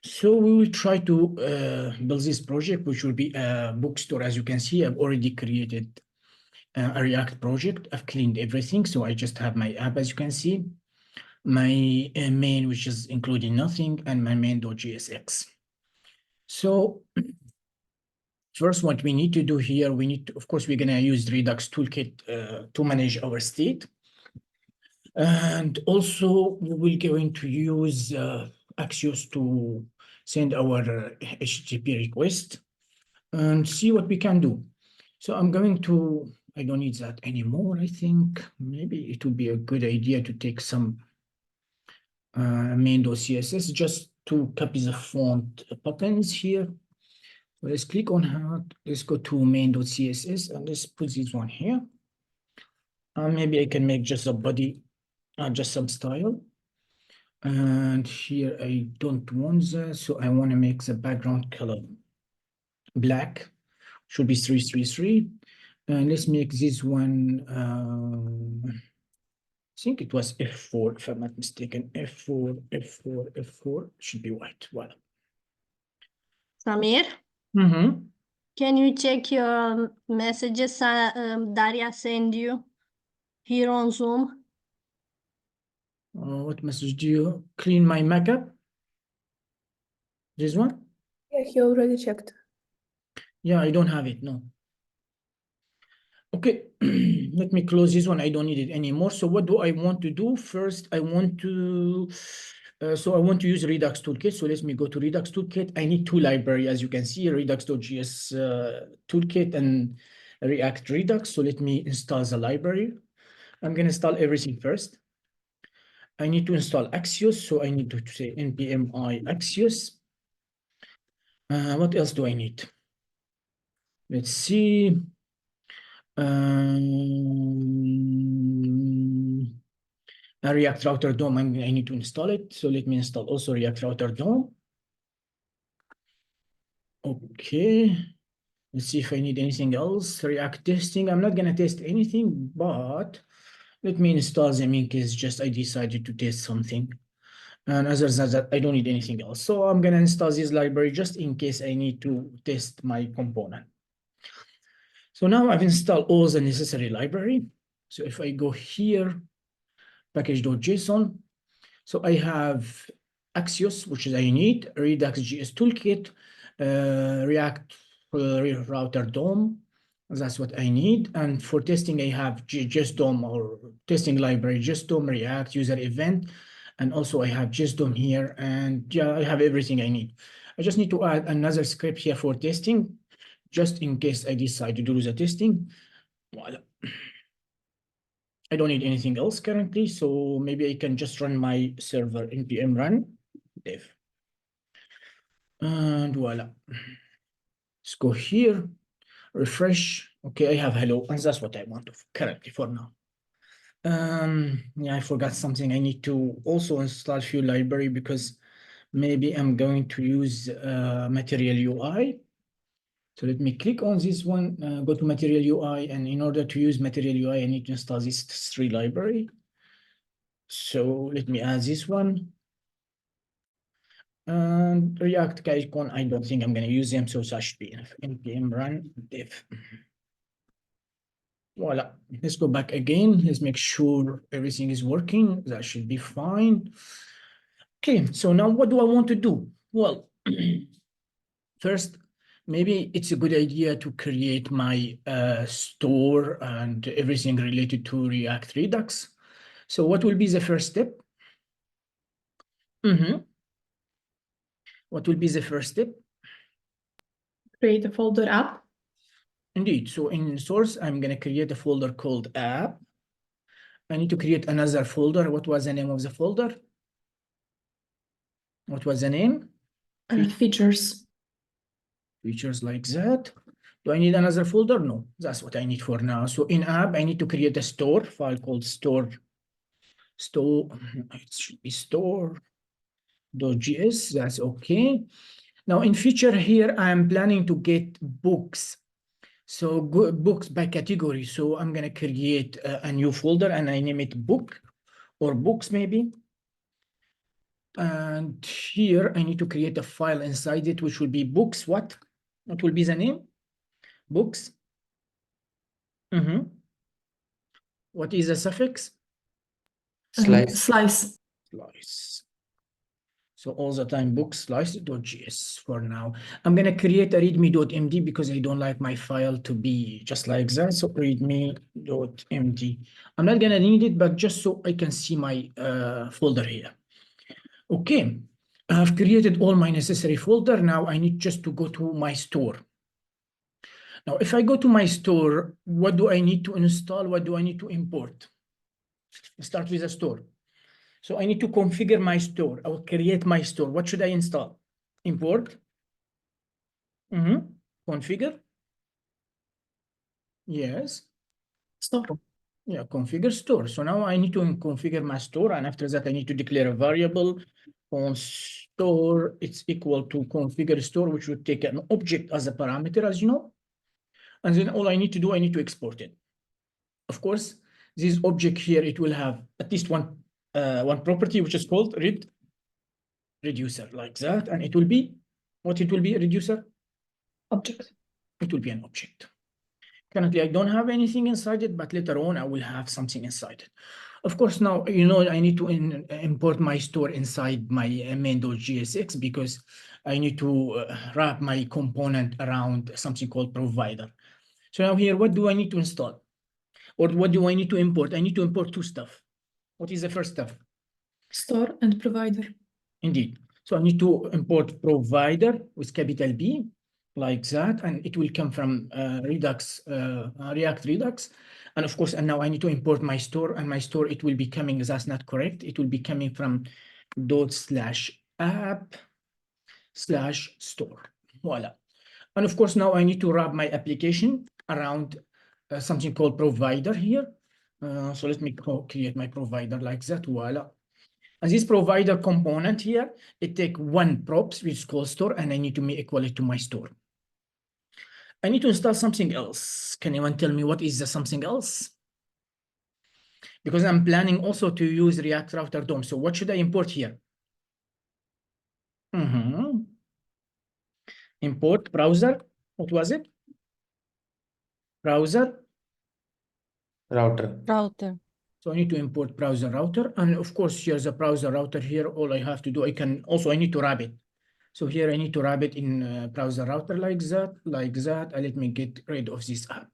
So we will try to build this project, which will be a bookstore. As you can see, I've already created a React project. I've cleaned everything. So I just have my app, as you can see, my main, which is including nothing, and my main.jsx. So first, what we need to do here, we need to, of course, we're going to use Redux Toolkit to manage our state. And also, we're going to use Axios to send our HTTP request and see what we can do. So I'm going to, I don't need that anymore. I think maybe it would be a good idea to take some main.css just to copy the font buttons here. So let's click on that. Let's go to main.css and let's put this one here. Maybe I can make just a body, just some style. And here I don't want that, so I want to make the background color black. Should be 333. And let's make this one, I think it was F4, if I'm not mistaken. F4, F4, F4, should be white. Voilà. Samir, can you check your messages Daria sent you here on Zoom? What message do you clean my Mac-up? This one? Yeah, he already checked. Yeah, I don't have it, no. Okay, let me close this one. I don't need it anymore. So what do I want to do? First, I want to, I want to use Redux Toolkit. So let me go to Redux Toolkit. I need two libraries, as you can see, Redux.js Toolkit and React Redux. So let me install the library. I'm going to install everything first. I need to install Axios. So I need to say npm I Axios. What else do I need? Let's see. A React Router DOM, I need to install it. So let me install also React Router DOM. Okay. Let's see if I need anything else. React testing. I'm not going to test anything, but let me install them in case just I decided to test something. And other than that, I don't need anything else. So I'm going to install this library just in case I need to test my component. So now I've installed all the necessary library. So if I go here, package.json, so I have Axios, which is I need, Redux.js Toolkit, React Router DOM, that's what I need. And for testing, I have JSDOM or testing library, JSDOM, React, user event, and also I have JSDOM here, and yeah, I have everything I need. I just need to add another script here for testing, just in case I decide to do the testing. Voila. I don't need anything else currently, so maybe I can just run my server npm run dev. And voila. Let's go here, refresh. Okay, I have hello, and that's what I want currently for now. Yeah, I forgot something. I need to also install few library because maybe I'm going to use Material UI. So let me click on this one, go to Material UI, and in order to use Material UI, I need to install this 3 library. So let me add this one. And React icon, I don't think I'm going to use them, so that should be enough. npm run dev. Voila. Let's go back again. Let's make sure everything is working. That should be fine. Okay, so now what do I want to do? Well, first, maybe it's a good idea to create my store and everything related to React Redux. So what will be the first step? What will be the first step? Create a folder app. Indeed. So in source, I'm going to create a folder called app. I need to create another folder. What was the name of the folder? What was the name? Features. Features like that. Do I need another folder? No, that's what I need for now. So in app, I need to create a store file called store. It should be store.js. That's okay. Now in feature here, I'm planning to get books. So books by category. So I'm going to create a new folder and I name it book or books maybe. And here I need to create a file inside it, which will be books. What will be the name? Books. What is the suffix? Slice. Slice. So all the time book slice.js for now. I'm going to create a readme.md because I don't like my file to be just like that. So readme.md. I'm not going to need it, but just so I can see my folder here. Okay. I have created all my necessary folder. Now I need just to go to my store. Now, if I go to my store, what do I need to install? What do I need to import? Let's start with the store. So I need to configure my store. I will create my store. What should I install? Import. Configure. Yes. Store. Yeah, configure store. So now I need to configure my store. And after that, I need to declare a variable on store. It's equal to configure store, which would take an object as a parameter, as you know. And then all I need to do, I need to export it. Of course, this object here, it will have at least one property, which is called reducer, like that. And it will be, what it will be, a reducer? Object. It will be an object. Currently, I don't have anything inside it, but later on, I will have something inside it. Of course, now, you know, I need to import my store inside my main.jsx because I need to wrap my component around something called provider. So now here, what do I need to install? Or what do I need to import? I need to import two stuff. What is the first stuff? Store and provider. Indeed. So I need to import provider with capital B, like that, and it will come from Redux, React Redux. And of course, and now I need to import my store, and my store, it will be coming, that's not correct. It will be coming from ./app/store. Voila. And of course, now I need to wrap my application around something called provider here. So let me create my provider like that. Voila. And this provider component here, it take one props, which is called store, and I need to make equal it to my store. I need to install something else. Can anyone tell me what is the something else? Because I'm planning also to use React Router DOM. So what should I import here? Import browser. What was it? Browser. Router. So I need to import browser router. And of course, here's a browser router here. All I have to do, I need to wrap it. So here I need to wrap it in browser router like that. And let me get rid of this app.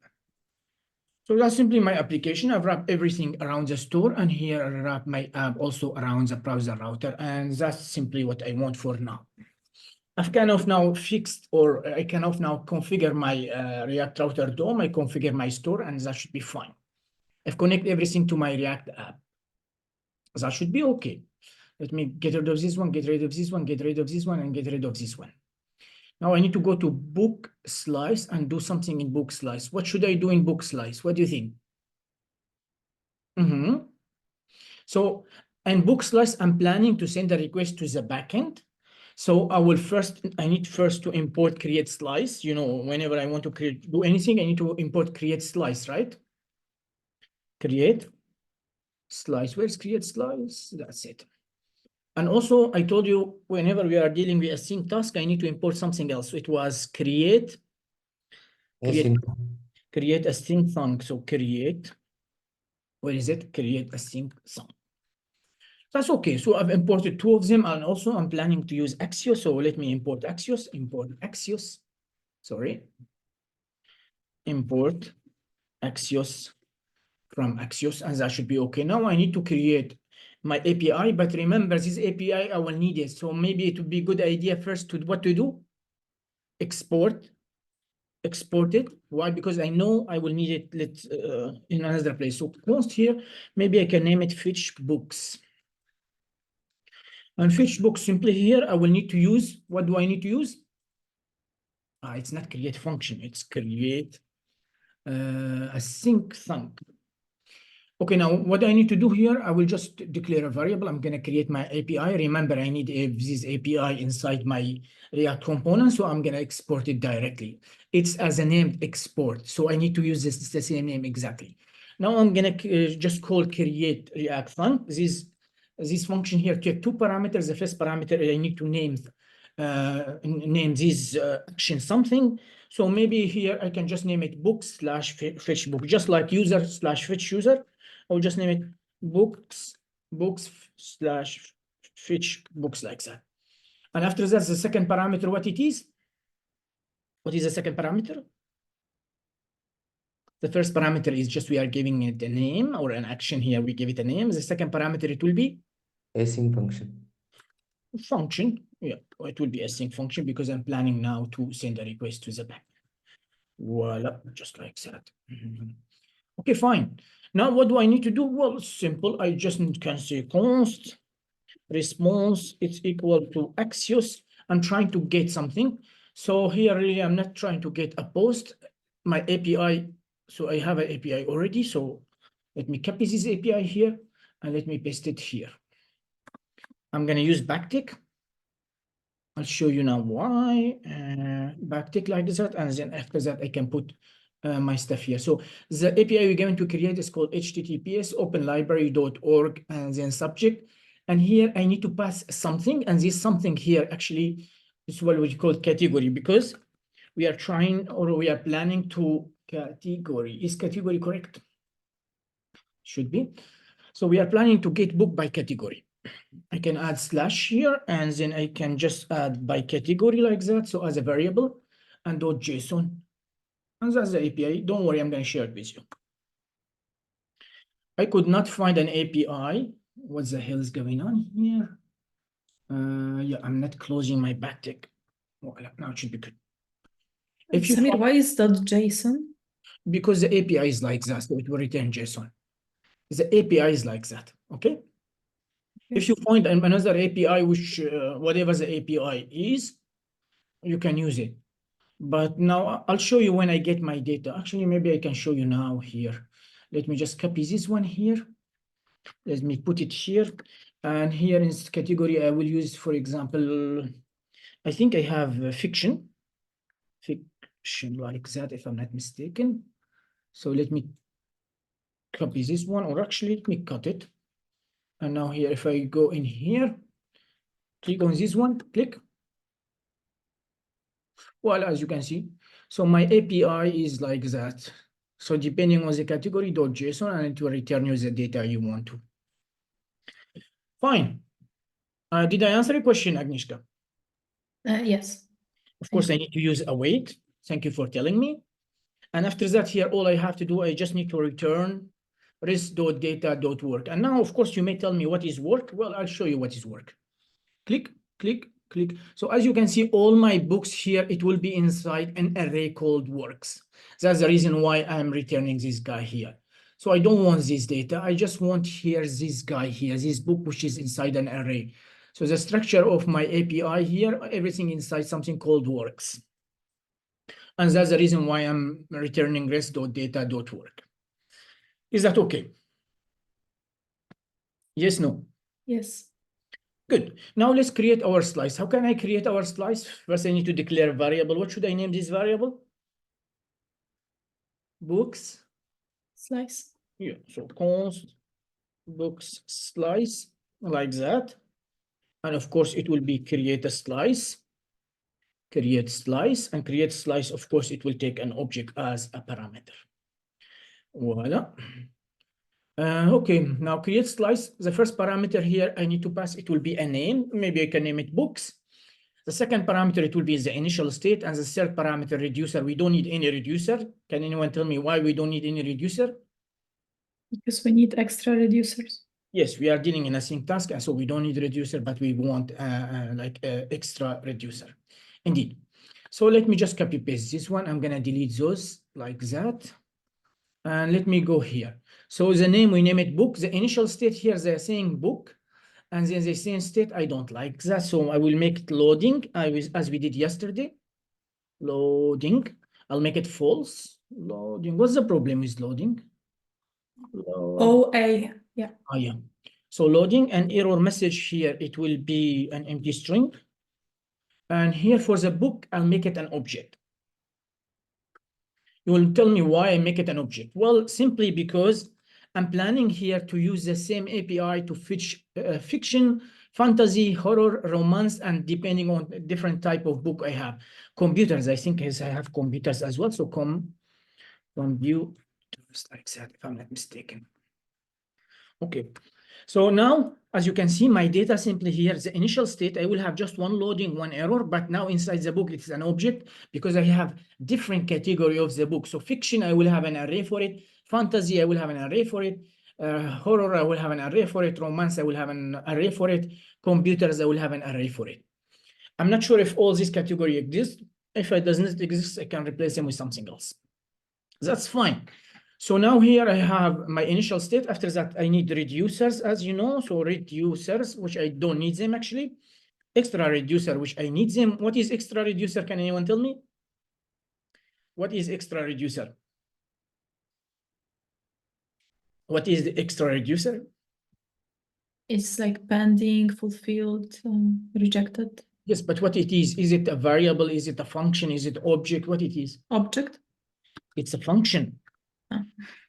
So that's simply my application. I've wrapped everything around the store, and here I wrap my app also around the browser router. And that's simply what I want for now. I've kind of now fixed, or I kind of now configure my React Router DOM. I configure my store, and that should be fine. I've connected everything to my React app. That should be okay. Let me get rid of this one, get rid of this one, get rid of this one, and get rid of this one. Now I need to go to book slice and do something in book slice. What should I do in book slice? What do you think? So in book slice, I'm planning to send a request to the backend. So I need first to import create slice. You know, whenever I want to do anything, I need to import create slice, right? Create slice. Where's create slice? That's it. And also, I told you, whenever we are dealing with a sync task, I need to import something else. So it was create a sync thunk. So create, where is it? Create a sync thunk. That's okay. So I've imported two of them, and also I'm planning to use Axios. So let me import Axios, import Axios from Axios, and that should be okay. Now I need to create my API, but remember this API, I will need it. So maybe it would be a good idea first to what to do? Export it. Why? Because I know I will need it in another place. So const here, maybe I can name it fetch books. And fetch books simply here, I will need to use, what do I need to use? It's not create function, it's create a sync thunk. Okay, now what I need to do here, I will just declare a variable. I'm going to create my API. Remember, I need this API inside my React component, so I'm going to export it directly. It's as a named export, so I need to use the same name exactly. Now I'm going to just call create React thunk. This this function here take two parameters. The first parameter I need to name this action something. So maybe here I can just name it book slash fetch book, just like user slash fetch user. I'll just name it books slash fetch books like that. And after that, the second parameter, what it is? What is the second parameter? The first parameter is just we are giving it a name or an action here. We give it a name. The second parameter, it will be Async function. function. Yeah, it will be async function because I'm planning now to send a request to the back. Voila, just like that. Okay, fine. Now what do I need to do? Well, it's simple. I just can say const response it's equal to Axios. I'm trying to get something. So here really I'm not trying to get a post. My API, so I have an API already. So let me copy this API here and let me paste it here. I'm going to use backtick. I'll show you now why. Backtick like that, and then after that I can put my stuff here. So the API we're going to create is called https openlibrary.org and then subject. And here I need to pass something, and this something here actually is what we call category, because we are trying or we are planning to category. Is category correct? Should be. So we are planning to get book by category. I can add slash here, and then I can just add by category like that. So as a variable and .json. And that's the API. Don't worry, I'm going to share it with you. I could not find an API. What the hell is going on here? Yeah, I'm not closing my backtick. Well, now it should be good. If you Samir, why is that JSON? because the API is like that, so it will return JSON. The API is like that, okay? If you find another API, which whatever the API is, you can use it. But now I'll show you when I get my data. Actually, maybe I can show you now here. Let me just copy this one here. Let me put it here. And here in this category, I will use, for example, I think I have fiction like that, if I'm not mistaken. So let me copy this one, or actually let me cut it. And now here, if I go in here, click on this one, click. Well, as you can see, so my API is like that. So depending on the category .json, and it will return you the data you want to. Fine. Did I answer your question, Agnieszka? Yes. Of course, I need to use await. Thank you for telling me. And after that here, all I have to do, I just need to return res.data.work. And now, of course, you may tell me what is work. Well, I'll show you what is work. Click, click, click. So as you can see, all my books here, it will be inside an array called works. That's the reason why I'm returning this guy here. So I don't want this data. I just want here this guy here, this book, which is inside an array. So the structure of my API here, everything inside something called works. And that's the reason why I'm returning res.data.work. Is that okay? Yes, no? Yes. Good. Now let's create our slice. How can I create our slice? First, I need to declare a variable. What should I name this variable? Books. Slice. Yeah, so const books slice, like that. And of course, it will be create a slice. Create slice, and create slice, of course, it will take an object as a parameter. Voila. Okay, now create slice. The first parameter here I need to pass, it will be a name. Maybe I can name it books. The second parameter, it will be the initial state. And the third parameter, reducer. We don't need any reducer. Can anyone tell me why we don't need any reducer? Because we need extra reducers. Yes, we are dealing in a sync task, and so we don't need reducer, but we want extra reducer. Indeed. So let me just copy paste this one. I'm going to delete those like that. And let me go here. So the name, we name it book. The initial state here, they're saying book. And then the same state, I don't like that. So I will make it loading as we did yesterday. Loading. I'll make it false. Loading. What's the problem with loading? OA. Yeah. Oh, yeah. So loading an error message here, it will be an empty string. And here for the book, I'll make it an object. You will tell me why I make it an object. Well, simply because I'm planning here to use the same API to fetch fiction, fantasy, horror, romance, and depending on different type of book I have. Computers, I think I have computers as well. So computers like that, if I'm not mistaken. Okay. So now, as you can see, my data simply here, the initial state, I will have just one loading, one error, but now inside the book, it's an object because I have different category of the book. So fiction, I will have an array for it. Fantasy, I will have an array for it. Horror, I will have an array for it. Romance, I will have an array for it. Computers, I will have an array for it. I'm not sure if all these categories exist. If it doesn't exist, I can replace them with something else. That's fine. So now here I have my initial state. After that, I need reducers, as you know. So reducers, which I don't need them actually. Extra reducer, which I need them. What is extra reducer? Can anyone tell me? What is extra reducer? What is the extra reducer? It's like pending, fulfilled, rejected. Yes, but what it is it a variable? Is it a function? Is it object? What it is? Object. It's a function. Ah.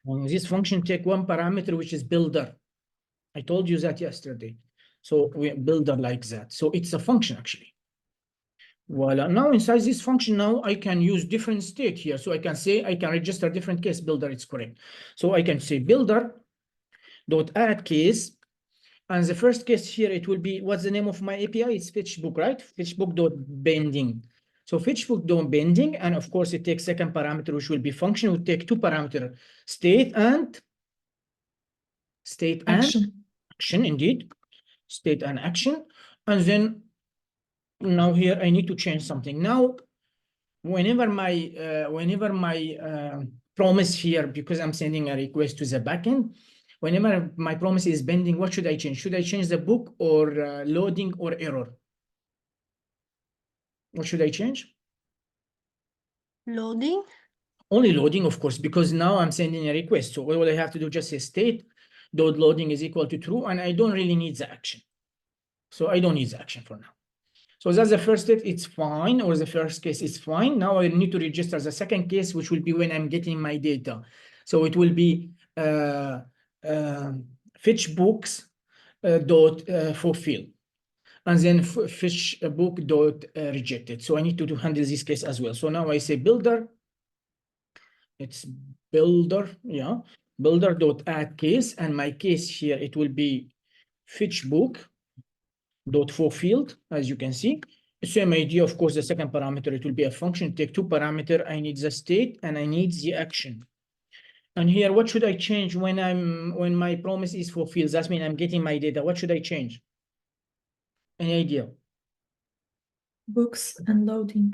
And this function take one parameter, which is builder. I told you that yesterday. So we builder like that. So it's a function actually. Voila. Now inside this function, now I can use different state here. So I can say I can register different case builder. It's correct. So I can say builder dot add case. And the first case here, it will be, what's the name of my API? It's fetchbook, right? Fetchbook dot bending. So fetchbook dot bending, and of course it takes second parameter, which will be function. Will take two parameter, state and Action. action, indeed, state and action. And then now here I need to change something. Now, whenever my promise here, because I'm sending a request to the backend, whenever my promise is bending, what should I change? Should I change the book or loading or error? What should I change? Loading. Only loading, of course, because now I'm sending a request. So all I have to do just say state dot loading is equal to true, and I don't really need the action. So I don't need the action for now. So that's the first state, it's fine, or the first case is fine. Now I need to register the second case, which will be when I'm getting my data. So it will be fetch books dot fulfill, and then fetch book dot rejected. So I need to handle this case as well. So now I say builder, it's builder, yeah, builder dot add case, and my case here, it will be fetch book dot fulfilled, as you can see. Same idea, of course, the second parameter, it will be a function, take two parameter, I need the state and I need the action. And here, what should I change when my promise is fulfilled? That means I'm getting my data. What should I change? Any idea? Books and loading.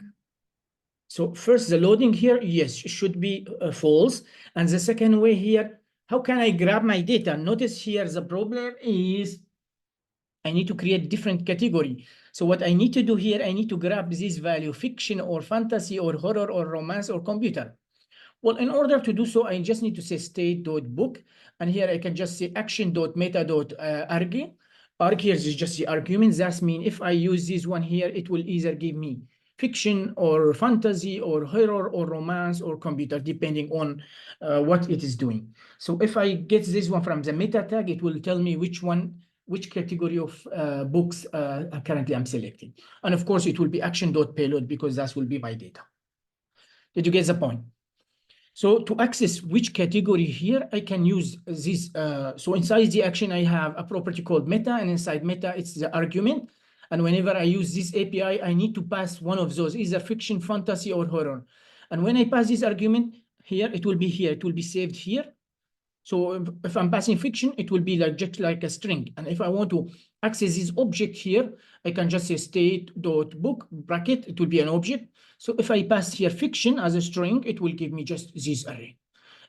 So first, the loading here, yes, should be false. And the second way here, how can I grab my data? Notice here, the problem is I need to create different category. So what I need to do here, I need to grab this value, fiction or fantasy or horror or romance or computer. Well, in order to do so, I just need to say state.book. And here I can just say action.meta.arg. Arg here is just the argument. That means if I use this one here, it will either give me fiction or fantasy or horror or romance or computer, depending on what it is doing. So if I get this one from the meta tag, it will tell me which category of books currently I'm selecting. And of course, it will be action.payload because that will be my data. Did you get the point? So to access which category here, I can use this. So inside the action, I have a property called meta, and inside meta, it's the argument. And whenever I use this API, I need to pass one of those, either fiction, fantasy, or horror. And when I pass this argument here, it will be here. It will be saved here. So if I'm passing fiction, it will be like just like a string. And if I want to access this object here, I can just say state.book bracket, it will be an object. So if I pass here fiction as a string, it will give me just this array.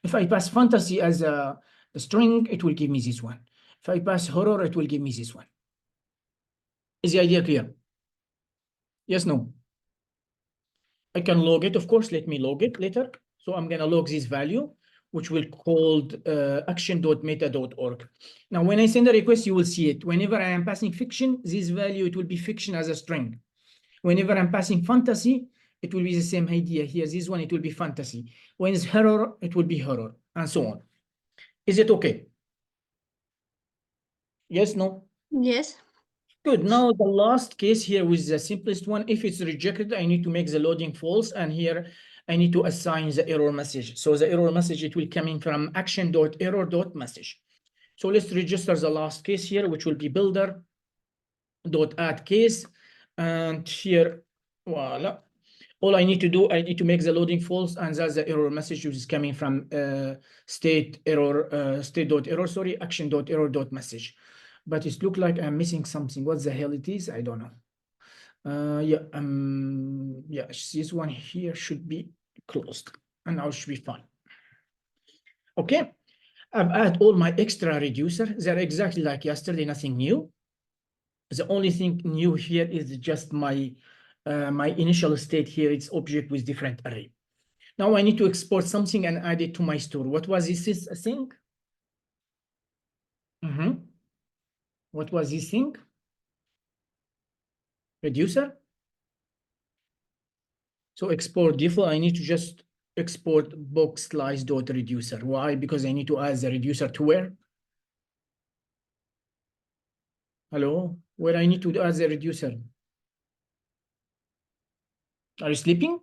If I pass fantasy as a string, it will give me this one. If I pass horror, it will give me this one. Is the idea clear? Yes, no? I can log it, of course. Let me log it later. So I'm going to log this value, which will called action.meta.org. Now, when I send a request, you will see it. Whenever I am passing fiction, this value, it will be fiction as a string. Whenever I'm passing fantasy, it will be the same idea here. This one, it will be fantasy. When it's horror, it will be horror, and so on. Is it okay? Yes, no? Yes. Good. Now the last case here with the simplest one. If it's rejected, I need to make the loading false, and here I need to assign the error message. So the error message, it will come in from action.error.message. So let's register the last case here, which will be builder.add case. And here, voila. All I need to do, I need to make the loading false, and that's the error message which is coming from state.error, sorry, action.error.message. But it looks like I'm missing something. What the hell it is? I don't know. Yeah, this one here should be closed, and now it should be fine. Okay, I've added all my extra reducer. They're exactly like yesterday, nothing new. The only thing new here is just my my initial state here. It's object with different array. Now I need to export something and add it to my store. What was this thing? What was this thing? Reducer. So export default, I need to just export box slice dot reducer. Why? Because I need to add the reducer to where? Hello? Where I need to add the reducer? Are you sleeping?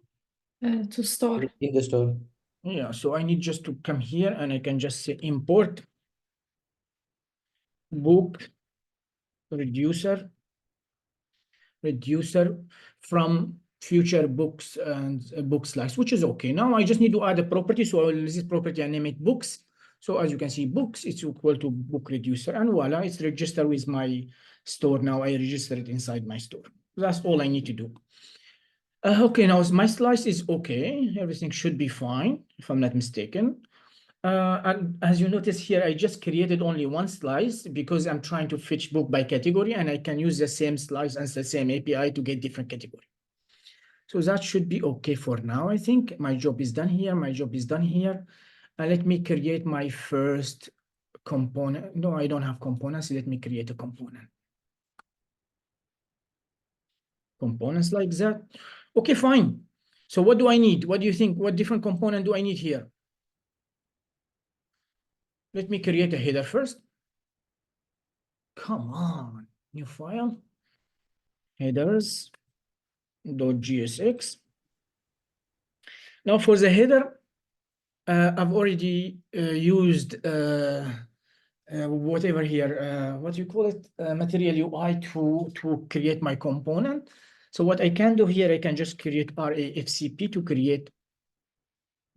To store. In the store. Yeah, so I need just to come here and I can just say import book reducer from future books and book slice, which is okay. Now I just need to add a property. So I will use this property and name it books. So as you can see, books, it's equal to book reducer, and voila, it's registered with my store. Now I register it inside my store. That's all I need to do. Okay, now my slice is okay. Everything should be fine, if I'm not mistaken. And as you notice here, I just created only one slice because I'm trying to fetch book by category, and I can use the same slice and the same API to get different category. So that should be okay for now. I think my job is done here. My job is done here. Let me create my first component. No, I don't have components. Let me create a component. Components like that. Okay, fine. So what do I need? What do you think? What different component do I need here? Let me create a header first. Come on, new file. Headers.gsx. Now for the header, I've already used whatever here, what do you call it? Material UI to create my component. So what I can do here, I can just create RAFCP to create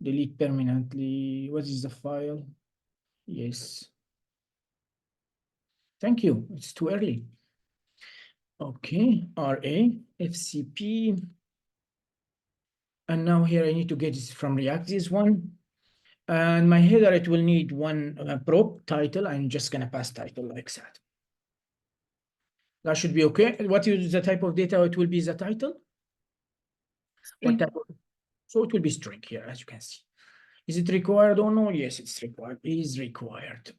delete permanently. What is the file? Yes. Thank you. It's too early. Okay, RAFCP. And now here I need to get this from React, this one. And my header, it will need one prop title. I'm just going to pass title like that. That should be okay. What is the type of data? It will be the title. String. What type of, so it will be string here, as you can see. Is it required or no? Yes, it's required. It is required.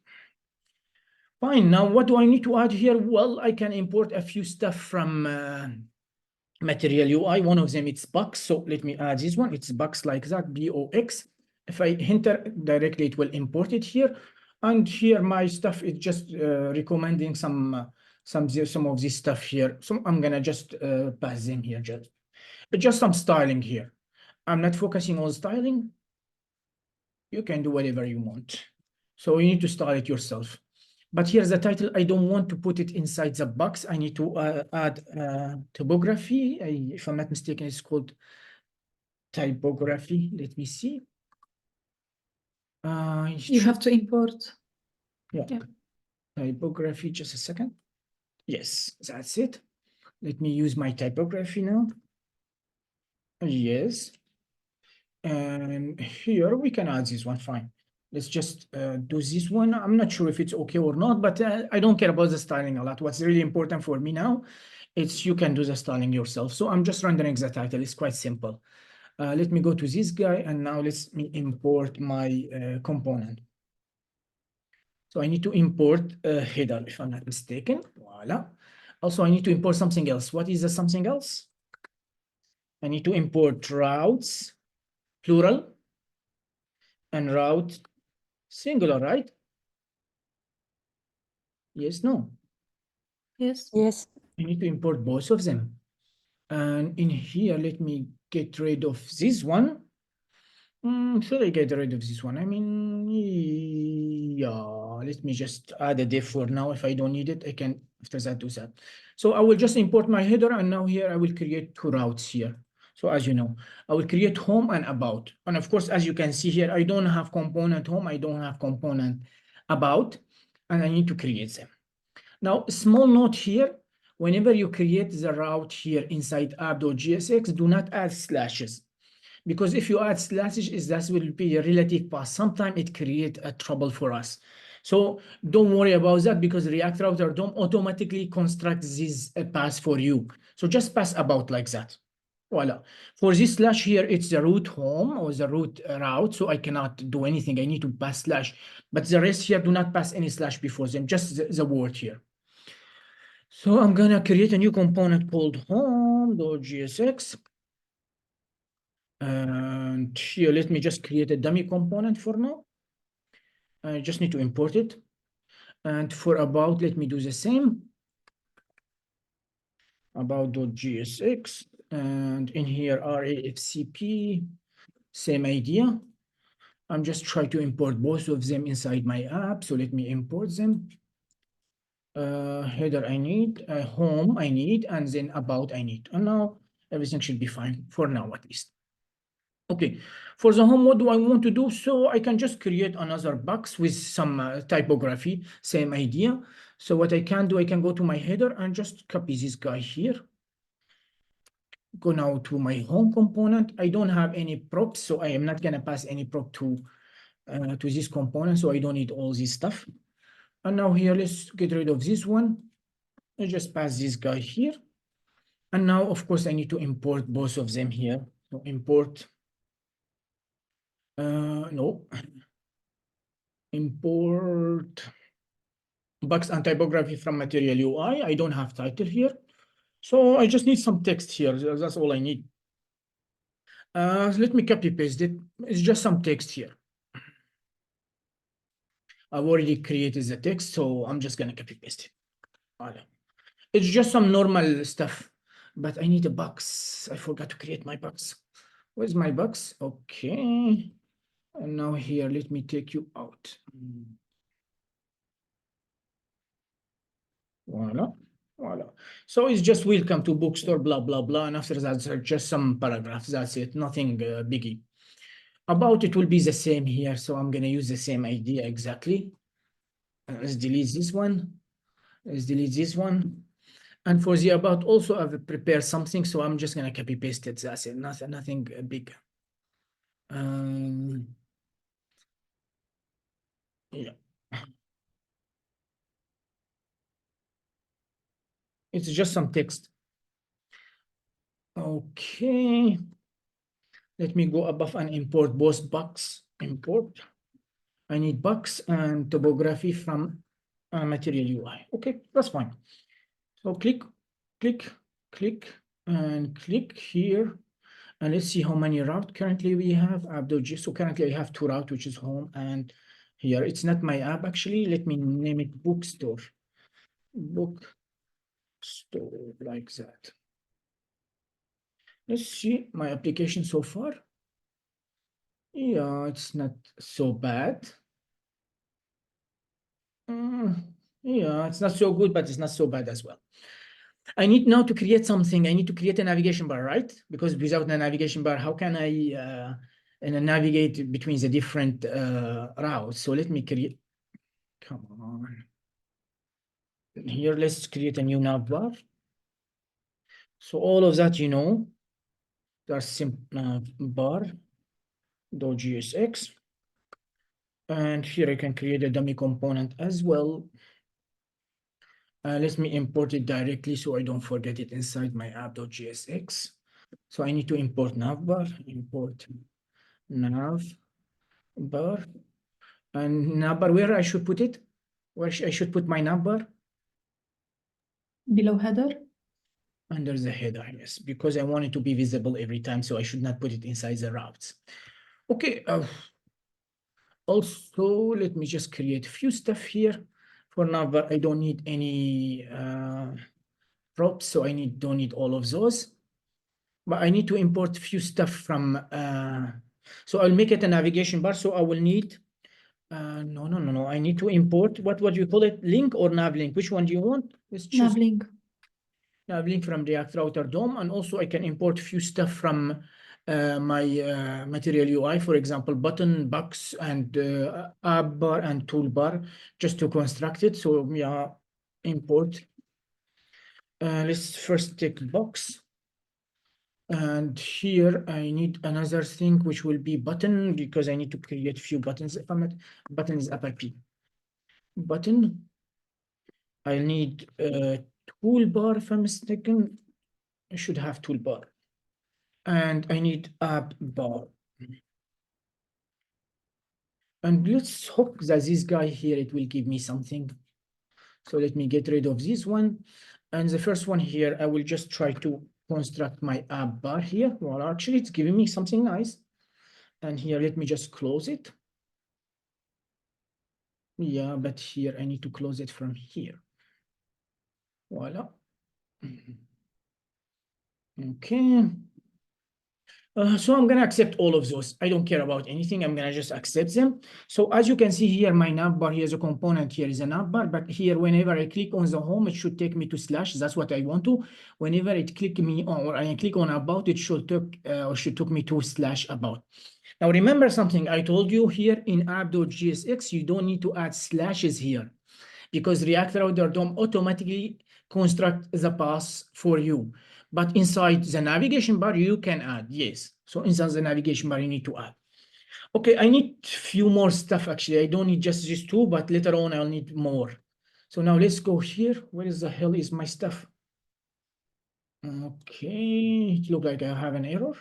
Fine. Now, what do I need to add here? Well, I can import a few stuff from Material UI. One of them, it's box. So let me add this one. It's box like that, BOX. If I enter directly, it will import it here. And here, my stuff is just recommending some of this stuff here. So I'm gonna just pass them here, just some styling here. I'm not focusing on styling. You can do whatever you want. So you need to style it yourself. But here's the title. I don't want to put it inside the box. I need to add typography. If I'm not mistaken, it's called typography. Let me see. You have to import. Yeah. Typography, just a second. Yes, that's it. Let me use my typography now. Yes. And here we can add this one, fine. Let's just do this one. I'm not sure if it's okay or not, but I don't care about the styling a lot. What's really important for me now, it's you can do the styling yourself. So I'm just rendering the title. It's quite simple. Let me go to this guy, and now let's me import my component. So I need to import a header, if I'm not mistaken. Voila. Also, I need to import something else. What is the something else? I need to import routes, plural, and route singular, right? Yes, no. Yes. Yes. I need to import both of them. And in here, let me get rid of this one. Should I get rid of this one? I mean, yeah, let me just add a div for now. If I don't need it, I can after that do that. So I will just import my header, and now here I will create two routes here. So as you know, I will create home and about. And of course, as you can see here, I don't have component home, I don't have component about, and I need to create them. Now, small note here, whenever you create the route here inside app.jsx, do not add slashes. Because if you add slashes, that will be a relative path. Sometimes it creates a trouble for us. So don't worry about that because React Router don't automatically construct this path for you. So just pass about like that. Voila. For this slash here, it's the root home or the root route, so I cannot do anything. I need to pass slash. But the rest here, do not pass any slash before them, just the word here. So I'm gonna create a new component called home.jsx. And here, let me just create a dummy component for now. I just need to import it. And for about, let me do the same. About.jsx. And in here, RAFCP, same idea. I'm just trying to import both of them inside my app. So let me import them. Header I need, home I need, and then about I need. And now everything should be fine for now at least. Okay, for the home, what do I want to do? So I can just create another box with some typography, same idea. So what I can do, I can go to my header and just copy this guy here. Go now to my home component. I don't have any props, so I am not gonna pass any prop to this component, so I don't need all this stuff. And now here, let's get rid of this one. I just pass this guy here. And now, of course, I need to import both of them here. So import, no, import box and typography from material UI. I don't have title here. So I just need some text here. That's all I need. Let me copy paste it. It's just some text here. I've already created the text, so I'm just gonna copy paste it. Voilà. It's just some normal stuff, but I need a box. I forgot to create my box. Where's my box? Okay. And now here, let me take you out. Voila. Voila. So it's just welcome to bookstore, blah, blah, blah. And after that, just some paragraphs. That's it. Nothing biggie. About it will be the same here. So I'm going to use the same idea exactly. Let's delete this one. Let's delete this one. And for the about also, I've prepared something. So I'm just going to copy paste it. That's it. Nothing big. Yeah. It's just some text. Okay. Let me go above and import both box. Import. I need box and topography from material UI. Okay, that's fine. So click, click, click, and click here. And let's see how many routes currently we have. App.js. So currently I have two routes, which is home and here. It's not my app actually. Let me name it bookstore. Bookstore, like that. Let's see my application so far. Yeah, it's not so bad. Yeah, it's not so good, but it's not so bad as well. I need now to create something. I need to create a navigation bar, right? Because without a navigation bar, how can I navigate between the different routes? So let me create, come on. Here, let's create a new nav bar. So all of that, you know, that's simple bar.gsx. And here I can create a dummy component as well. Let me import it directly so I don't forget it inside my app.jsx. So I need to import navbar, import navbar. And navbar, where I should put it? Where I should put my navbar? Below header. Under the header, yes, because I want it to be visible every time, so I should not put it inside the routes. Okay. Also, let me just create a few stuff here. For navbar, I don't need any props, so I don't need all of those. But I need to import few stuff from, so I'll make it a navigation bar. So I will need, no. I need to import, what would you call it? Link or nav link? Which one do you want? Let's choose Navlink. nav link from React Router DOM. And also I can import few stuff from my material UI, for example, button, box, and app bar and toolbar, just to construct it. So yeah, import. Let's first take box. And here I need another thing, which will be button, because I need to create few buttons. If I'm not, button is upper P. Button. I need a toolbar, if I'm mistaken. I should have toolbar. And I need app bar. And let's hope that this guy here, it will give me something. So let me get rid of this one. And the first one here, I will just try to construct my app bar here. Well, actually, it's giving me something nice. And here, let me just close it. Yeah, but here I need to close it from here. Voila. Okay. So I'm gonna accept all of those. I don't care about anything. I'm gonna just accept them. So as you can see here, my navbar, here's a component, here is a navbar, but here, whenever I click on the home, it should take me to slash. That's what I want to. Whenever it click me on, or I click on about, it should took me to slash about. Now remember something I told you here in app.jsx, you don't need to add slashes here, because React Router DOM automatically construct the path for you. But inside the navigation bar, you can add, yes. So inside the navigation bar, you need to add. Okay, I need few more stuff, actually. I don't need just these two, but later on, I'll need more. So now let's go here. Where is the hell is my stuff? Okay, it looks like I have an error.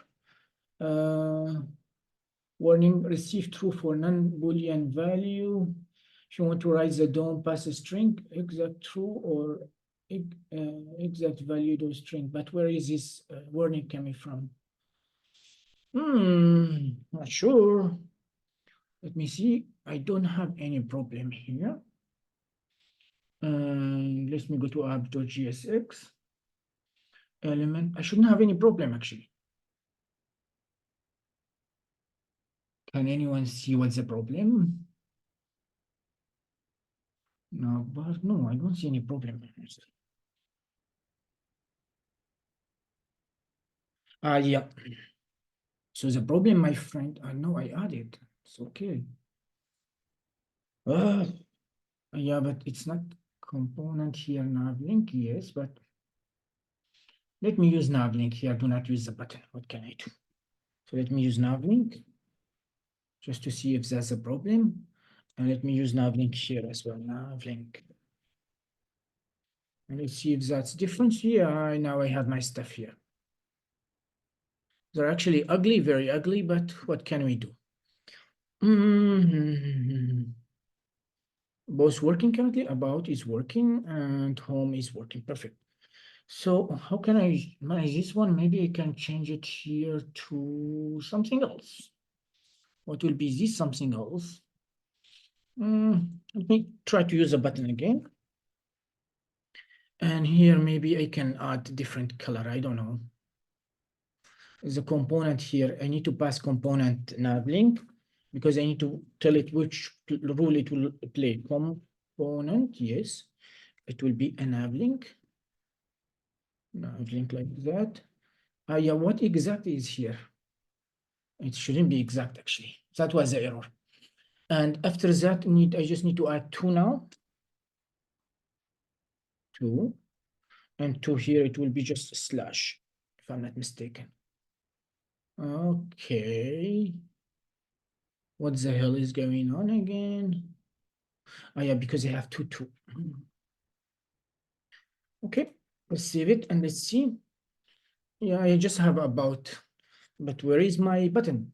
Warning, receive true for non-Boolean value. If you want to write the DOM pass a string, exact true or exact value to string. But where is this warning coming from? Not sure. Let me see. I don't have any problem here. Let me go to app.jsx. Element. I shouldn't have any problem, actually. Can anyone see what's the problem? No, but no, I don't see any problem. Yeah. So the problem, my friend, I know I added. It's okay. Yeah, but it's not component here, navlink, yes, but let me use navlink here. Do not use the button. What can I do? So let me use navlink just to see if there's a problem. And let me use navlink here as well, navlink. And let's see if that's different. Yeah, now I have my stuff here. They're actually ugly, very ugly, but what can we do? Both working currently, about is working and home is working, perfect. So how can I manage this one? Maybe I can change it here to something else. What will be this something else? Let me try to use a button again. And here maybe I can add different color, I don't know. The component here, I need to pass component navlink because I need to tell it which rule it will play. Component, yes, it will be a navlink. Navlink like that. Yeah, what exact is here? It shouldn't be exact, actually. That was the error. And after that, I just need to add 2 now. 2. And 2 here, it will be just a slash, if I'm not mistaken. Okay. What the hell is going on again? Oh, yeah, because I have 2, 2. Okay, let's save it and let's see. Yeah, I just have about, but where is my button?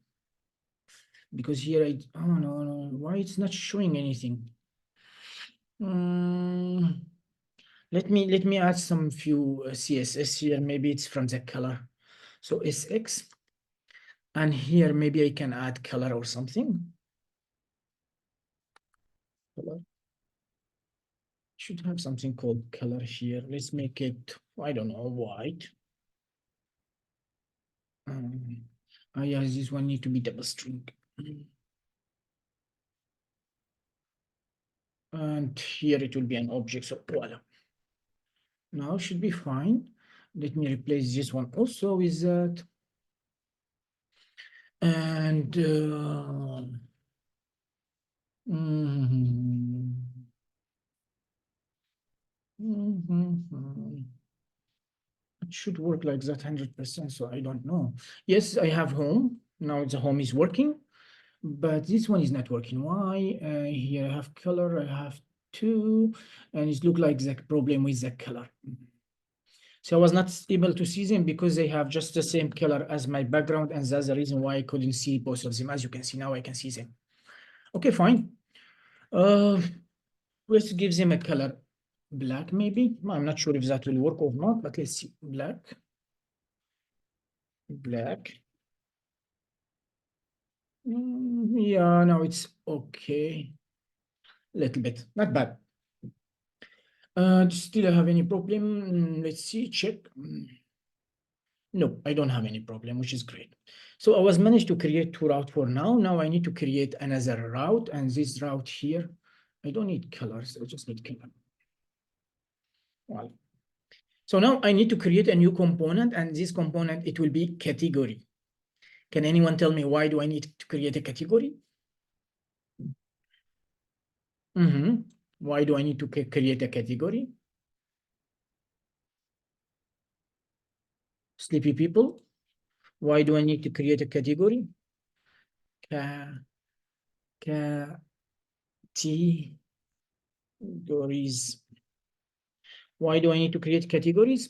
Because here oh no, why it's not showing anything? Let me add some few CSS here. Maybe it's from the color. So SX, and here maybe I can add color or something. Color. Should have something called color here. Let's make it, I don't know, white. Yeah, this one need to be double string. And here it will be an object, so voila. Now should be fine. Let me replace this one also with that. And it should work like that 100%, so I don't know. Yes, I have home. Now the home is working, but this one is not working. Why? Here I have color, I have two, and it look like the problem with the color. So I was not able to see them because they have just the same color as my background, and that's the reason why I couldn't see both of them. As you can see now, I can see them. Okay, fine. Let's give them a color black, maybe. I'm not sure if that will work or not, but let's see. Black. Yeah, now it's okay. Little bit, not bad. Still I have any problem? Let's see, check. No, I don't have any problem, which is great. So I was managed to create two routes for now. Now I need to create another route, and this route here, I don't need colors, I just need color. Well, so now I need to create a new component, and this component, it will be category. Can anyone tell me why do I need to create a category? Why do I need to create a category? Sleepy people, why do I need to create a category? Categories. Why do I need to create categories?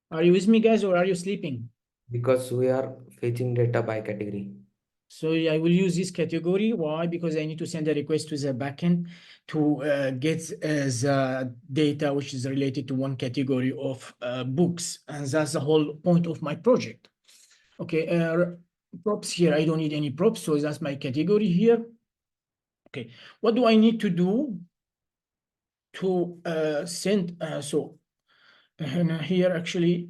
Are you with me, guys, or are you sleeping? Because we are fetching data by category. So I will use this category. Why? Because I need to send a request to the backend to get the data which is related to one category of books. And that's the whole point of my project. Okay, props here. I don't need any props. So that's my category here. Okay, what do I need to do to send? Here actually,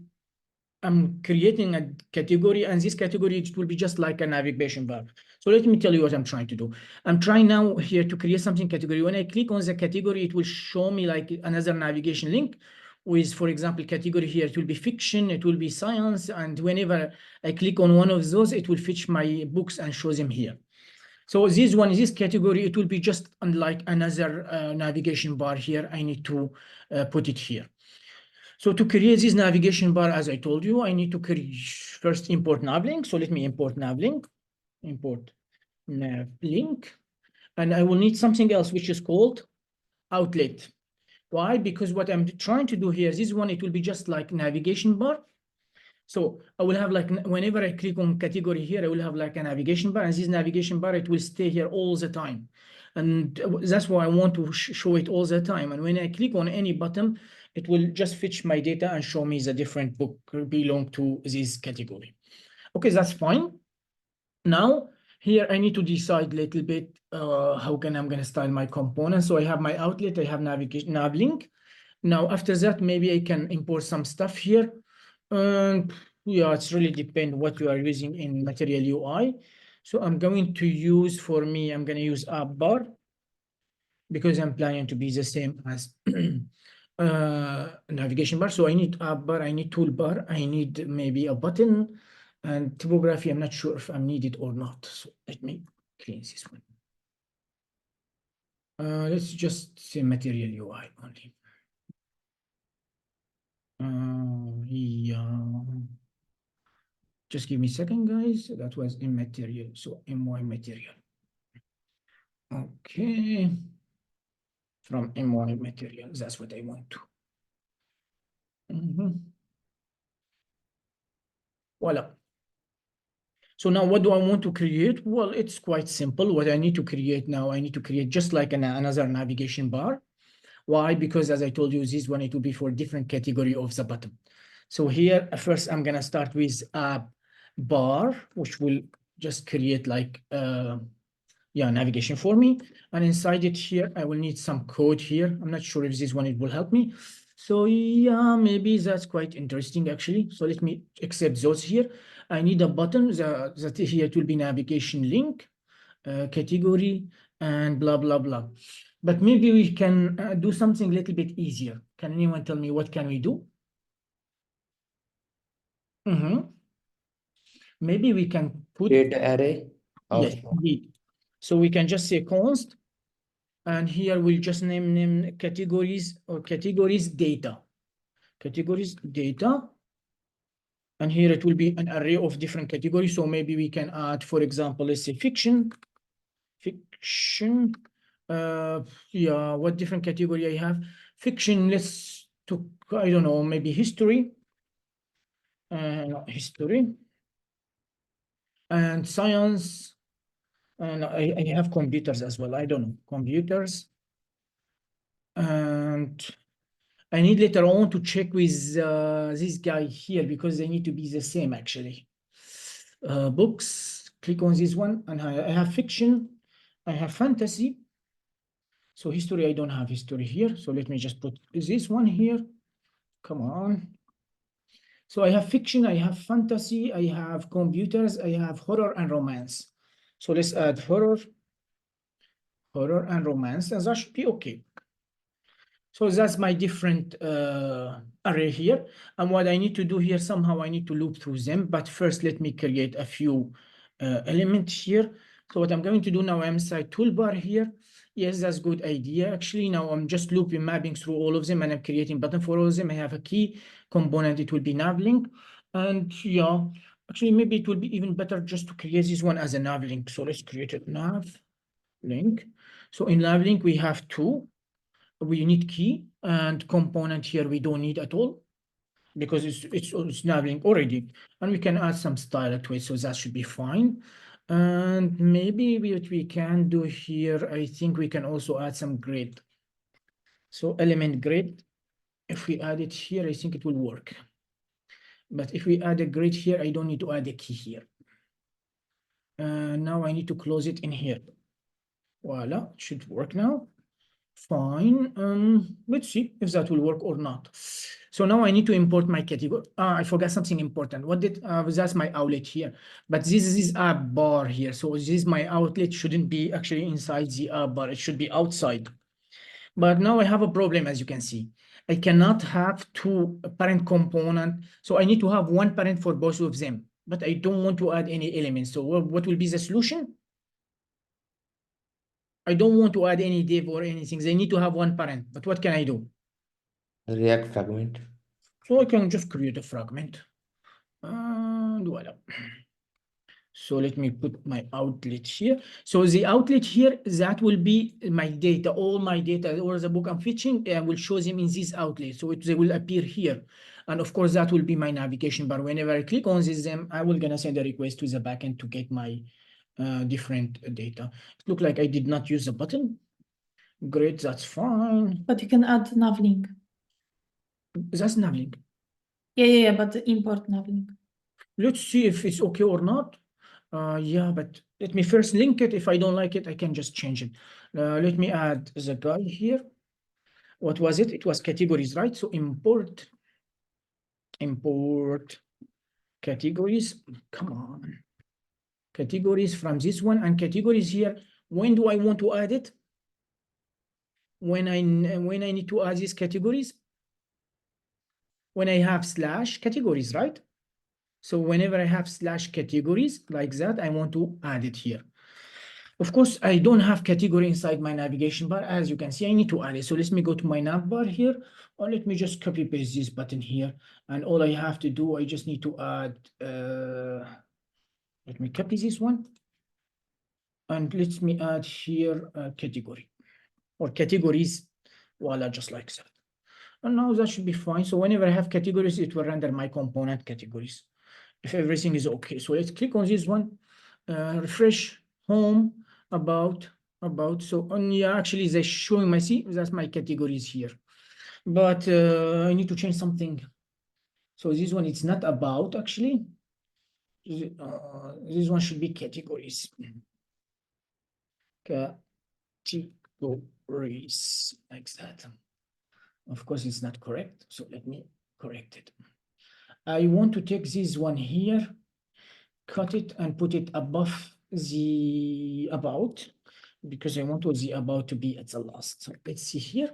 I'm creating a category, and this category, it will be just like a navigation bar. So let me tell you what I'm trying to do. I'm trying now here to create something category. When I click on the category, it will show me like another navigation link with, for example, category here. It will be fiction, it will be science, and whenever I click on one of those, it will fetch my books and show them here. So this category, it will be just unlike another navigation bar here. I need to put it here. So to create this navigation bar, as I told you, I need to first import navlink. So let me import navlink, import navlink, and I will need something else, which is called outlet. Why? Because what I'm trying to do here, this one, it will be just like navigation bar. So I will have like, whenever I click on category here, I will have like a navigation bar, and this navigation bar, it will stay here all the time. And that's why I want to show it all the time. And when I click on any button, it will just fetch my data and show me the different book belong to this category. Okay, that's fine. Now, here I need to decide a little bit how I'm going to style my components. So I have my outlet, I have navigation navlink. Now, after that, maybe I can import some stuff here. Yeah, it's really depend what you are using in Material UI. So I'm going to use, for me, I'm going to use app bar because I'm planning to be the same as navigation bar. So I need app bar, I need toolbar, I need maybe a button, and typography. I'm not sure if I'm needed or not. So let me clean this one. Let's just say Material UI only. Yeah. Just give me a second, guys. That was in material. So MY material. Okay. From MY material. That's what I want to. Voila. So now what do I want to create? Well, it's quite simple. What I need to create now, I need to create just like another navigation bar. Why? Because as I told you, this one, it will be for different category of the button. So here, first, I'm going to start with a bar, which will just create like yeah, navigation for me. And inside it here, I will need some code here. I'm not sure if this one it will help me. So yeah, maybe that's quite interesting actually. So let me accept those here. I need a button that here it will be navigation link, category, and blah, blah, blah. But maybe we can do something a little bit easier. Can anyone tell me what can we do? Maybe we can put, Data array of yes, indeed. So we can just say const, and here we'll just name categories or categories data. Categories data. And here it will be an array of different categories. So maybe we can add, for example, let's say fiction. Fiction. Yeah, what different category I have? Fiction, let's to, I don't know, maybe history. History. And science. And I have computers as well. I don't know, computers. And I need later on to check with this guy here because they need to be the same actually. Books, click on this one, and I have fiction, I have fantasy. So history, I don't have history here. So let me just put this one here. Come on. So I have fiction, I have fantasy, I have computers, I have horror and romance. So let's add horror and romance, and that should be okay. So that's my different array here. And what I need to do here, somehow I need to loop through them. But first, let me create a few elements here. So what I'm going to do now, I'm inside toolbar here. Yes, that's a good idea. Actually, now I'm just looping, mapping through all of them, and I'm creating button for all of them. I have a key component. It will be nav link. And yeah, actually, maybe it will be even better just to create this one as a nav link. So let's create a nav link. So in nav link, we have two. We need key, and component here we don't need at all because it's nav link already, and we can add some style to it, so that should be fine. And maybe what we can do here, I think we can also add some grid. So element grid, if we add it here, I think it will work. But if we add a grid here, I don't need to add a key here. Now I need to close it in here. Voila, it should work now. Fine. Let's see if that will work or not. So now I need to import my category. I forgot something important. What did that's my outlet here, but this is a bar here. So this my outlet shouldn't be actually inside the bar. It should be outside. But now I have a problem, as you can see. I cannot have two parent component. So I need to have one parent for both of them, but I don't want to add any elements. So what will be the solution? I don't want to add any div or anything. They need to have one parent, but what can I do? React fragment. So I can just create a fragment. And voila. So let me put my outlet here. So the outlet here, that will be my data, all my data, or the book I'm fetching, I will show them in this outlet. So they will appear here. And of course, that will be my navigation bar. Whenever I click on this, I will gonna send a request to the backend to get my different data. It looks like I did not use the button. Great, that's fine. But you can add navlink. That's navlink. Yeah, but import navlink. Let's see if it's okay or not. Yeah, but let me first link it. If I don't like it, I can just change it. Let me add the guy here. What was it? It was categories, right? So import categories. Come on. Categories from this one, and categories here. When do I want to add it? When I need to add these categories? When I have slash categories, right? So whenever I have slash categories like that, I want to add it here. Of course, I don't have category inside my navigation bar. As you can see, I need to add it. So let me go to my nav bar here, or let me just copy paste this button here. And all I have to do, I just need to add, let me copy this one. And let me add here a category or categories. Voila, just like that. And now that should be fine. So whenever I have categories, it will render my component categories. If everything is okay. So let's click on this one, refresh, home, about. So yeah, actually they're showing my, see, that's my categories here. But I need to change something. So this one, it's not about actually. This one should be categories. categories like that. Of course, it's not correct, so let me correct it. I want to take this one here, cut it and put it above the about, because I want the about to be at the last. So let's see here.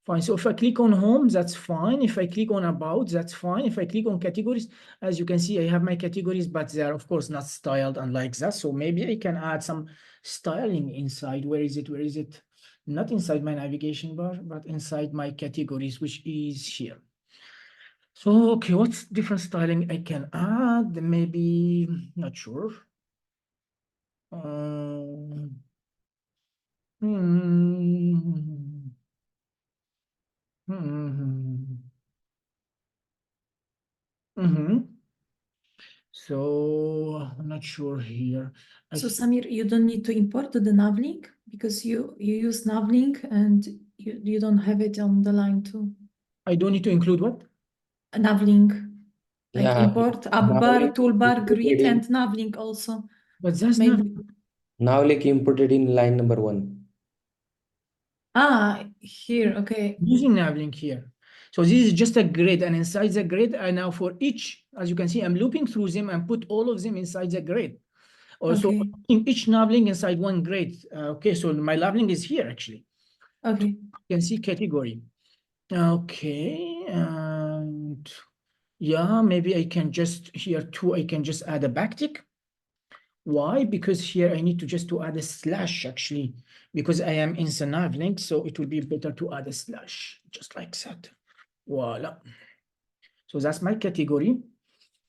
Fine. So if I click on home, that's fine. If I click on about, that's fine. If I click on categories, as you can see, I have my categories, but they are of course not styled and like that. So maybe I can add some styling inside. Where is it? Where is it? Not inside my navigation bar, but inside my categories, which is here. So, okay, what's different styling I can add? Maybe, not sure. Hmm. So I'm not sure here. So Samir, you don't need to import the navlink because you use navlink and you don't have it on the line too. I don't need to include what? A navlink, like Yeah, import app bar, navlink toolbar, grid, imported and in, navlink also. But that's not. Maybe. navlink imported in line number 1. Here, okay. Using navlink here. So this is just a grid, and inside the grid, I now for each, as you can see, I'm looping through them and put all of them inside the grid. Also, Okay. in each navlink inside one grid. Okay, so my navlink is here actually. Okay. You can see category. Okay, and yeah, maybe I can just here too, I can just add a backtick. Why? Because here I need to just to add a slash actually, because I am in the navlink, so it will be better to add a slash, just like that. Voila. So that's my category.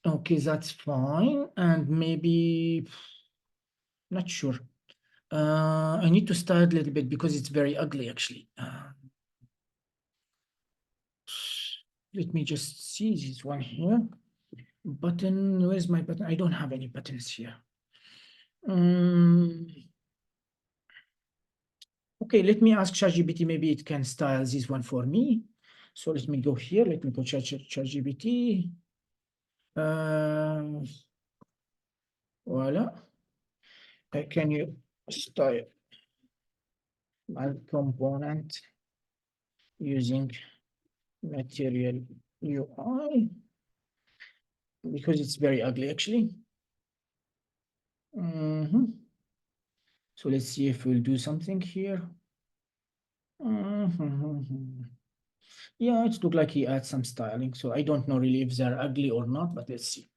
Okay, that's fine. And maybe, not sure. I need to start a little bit because it's very ugly actually. Let me just see this one here. Button, where's my button? I don't have any buttons here. Okay, let me ask ChatGPT, maybe it can style this one for me. So let me go here, let me go ChatGPT. Voila. Can you style my component using material UI? Because it's very ugly actually. So let's see if we'll do something here. Yeah, it looked like he adds some styling. So I don't know really if they're ugly or not, but let's see.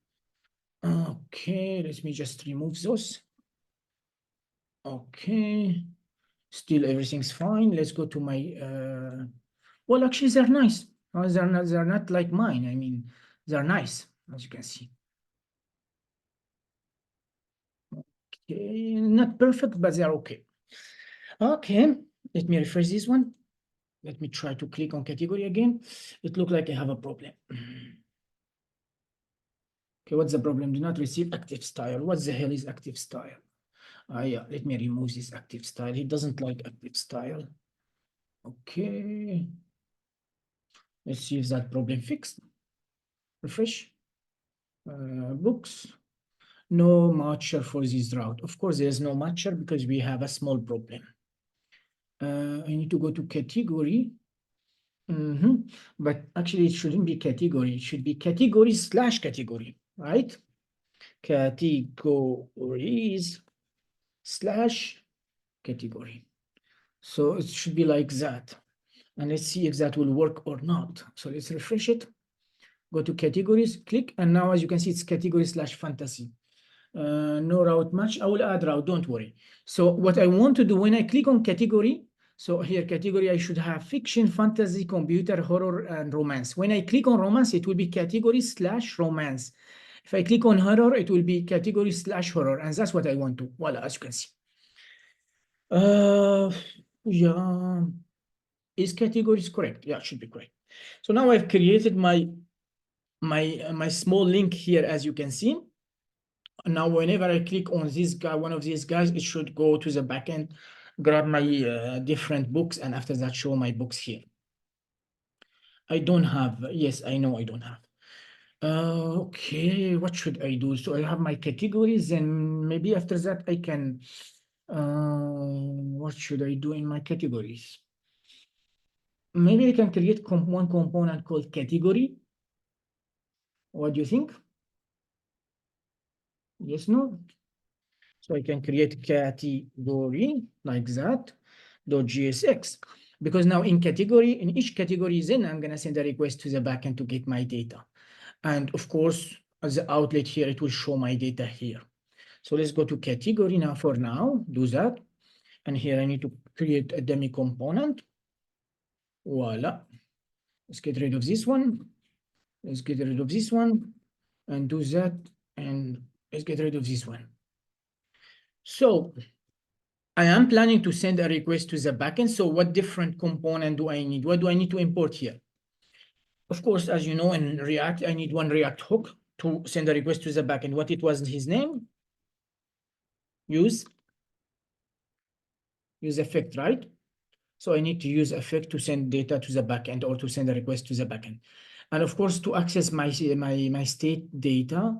Okay, let me just remove those. Okay, still everything's fine. Let's go to my, well, actually they're nice. They're not like mine. I mean, they're nice, as you can see. Okay, not perfect, but they're okay. Okay, let me refresh this one. Let me try to click on category again. It looks like I have a problem. Okay, what's the problem? Do not receive active style. What the hell is active style? Yeah, let me remove this active style. He doesn't like active style. Okay. Let's see if that problem fixed. Refresh. Books. No matcher for this route. Of course, there's no matcher because we have a small problem. I need to go to category. But actually, it shouldn't be category. It should be category / category, right? Categories / category. So it should be like that. And let's see if that will work or not. So let's refresh it. Go to categories, click, and now as you can see, it's category / fantasy. No route match. I will add route, don't worry. So what I want to do when I click on category, so here category, I should have fiction, fantasy, computer, horror, and romance. When I click on romance, it will be category / romance. If I click on horror, it will be category / horror, and that's what I want to. Voila, as you can see. Yeah, is categories correct? Yeah, it should be correct. So now I've created my small link here, as you can see. Now, whenever I click on this guy, one of these guys, it should go to the backend, grab my different books, and after that, show my books here. I don't have, yes, I know I don't have. Okay, what should I do? So I have my categories, and maybe after that, I can What should I do in my categories? Maybe I can create one component called category. What do you think? Yes, no? So I can create category like that, .gsx. Because now in each category, then I'm going to send a request to the backend to get my data. And of course, as the outlet here, it will show my data here. So let's go to category now for now, do that. And here I need to create a dummy component. Voila. Let's get rid of this one. Let's get rid of this one and do that. And let's get rid of this one. So I am planning to send a request to the backend. So what different component do I need? What do I need to import here? Of course, as you know, in React, I need one React hook to send a request to the backend. What it was his name? Use effect, right? So I need to use effect to send data to the backend or to send a request to the backend. And of course, to access my state data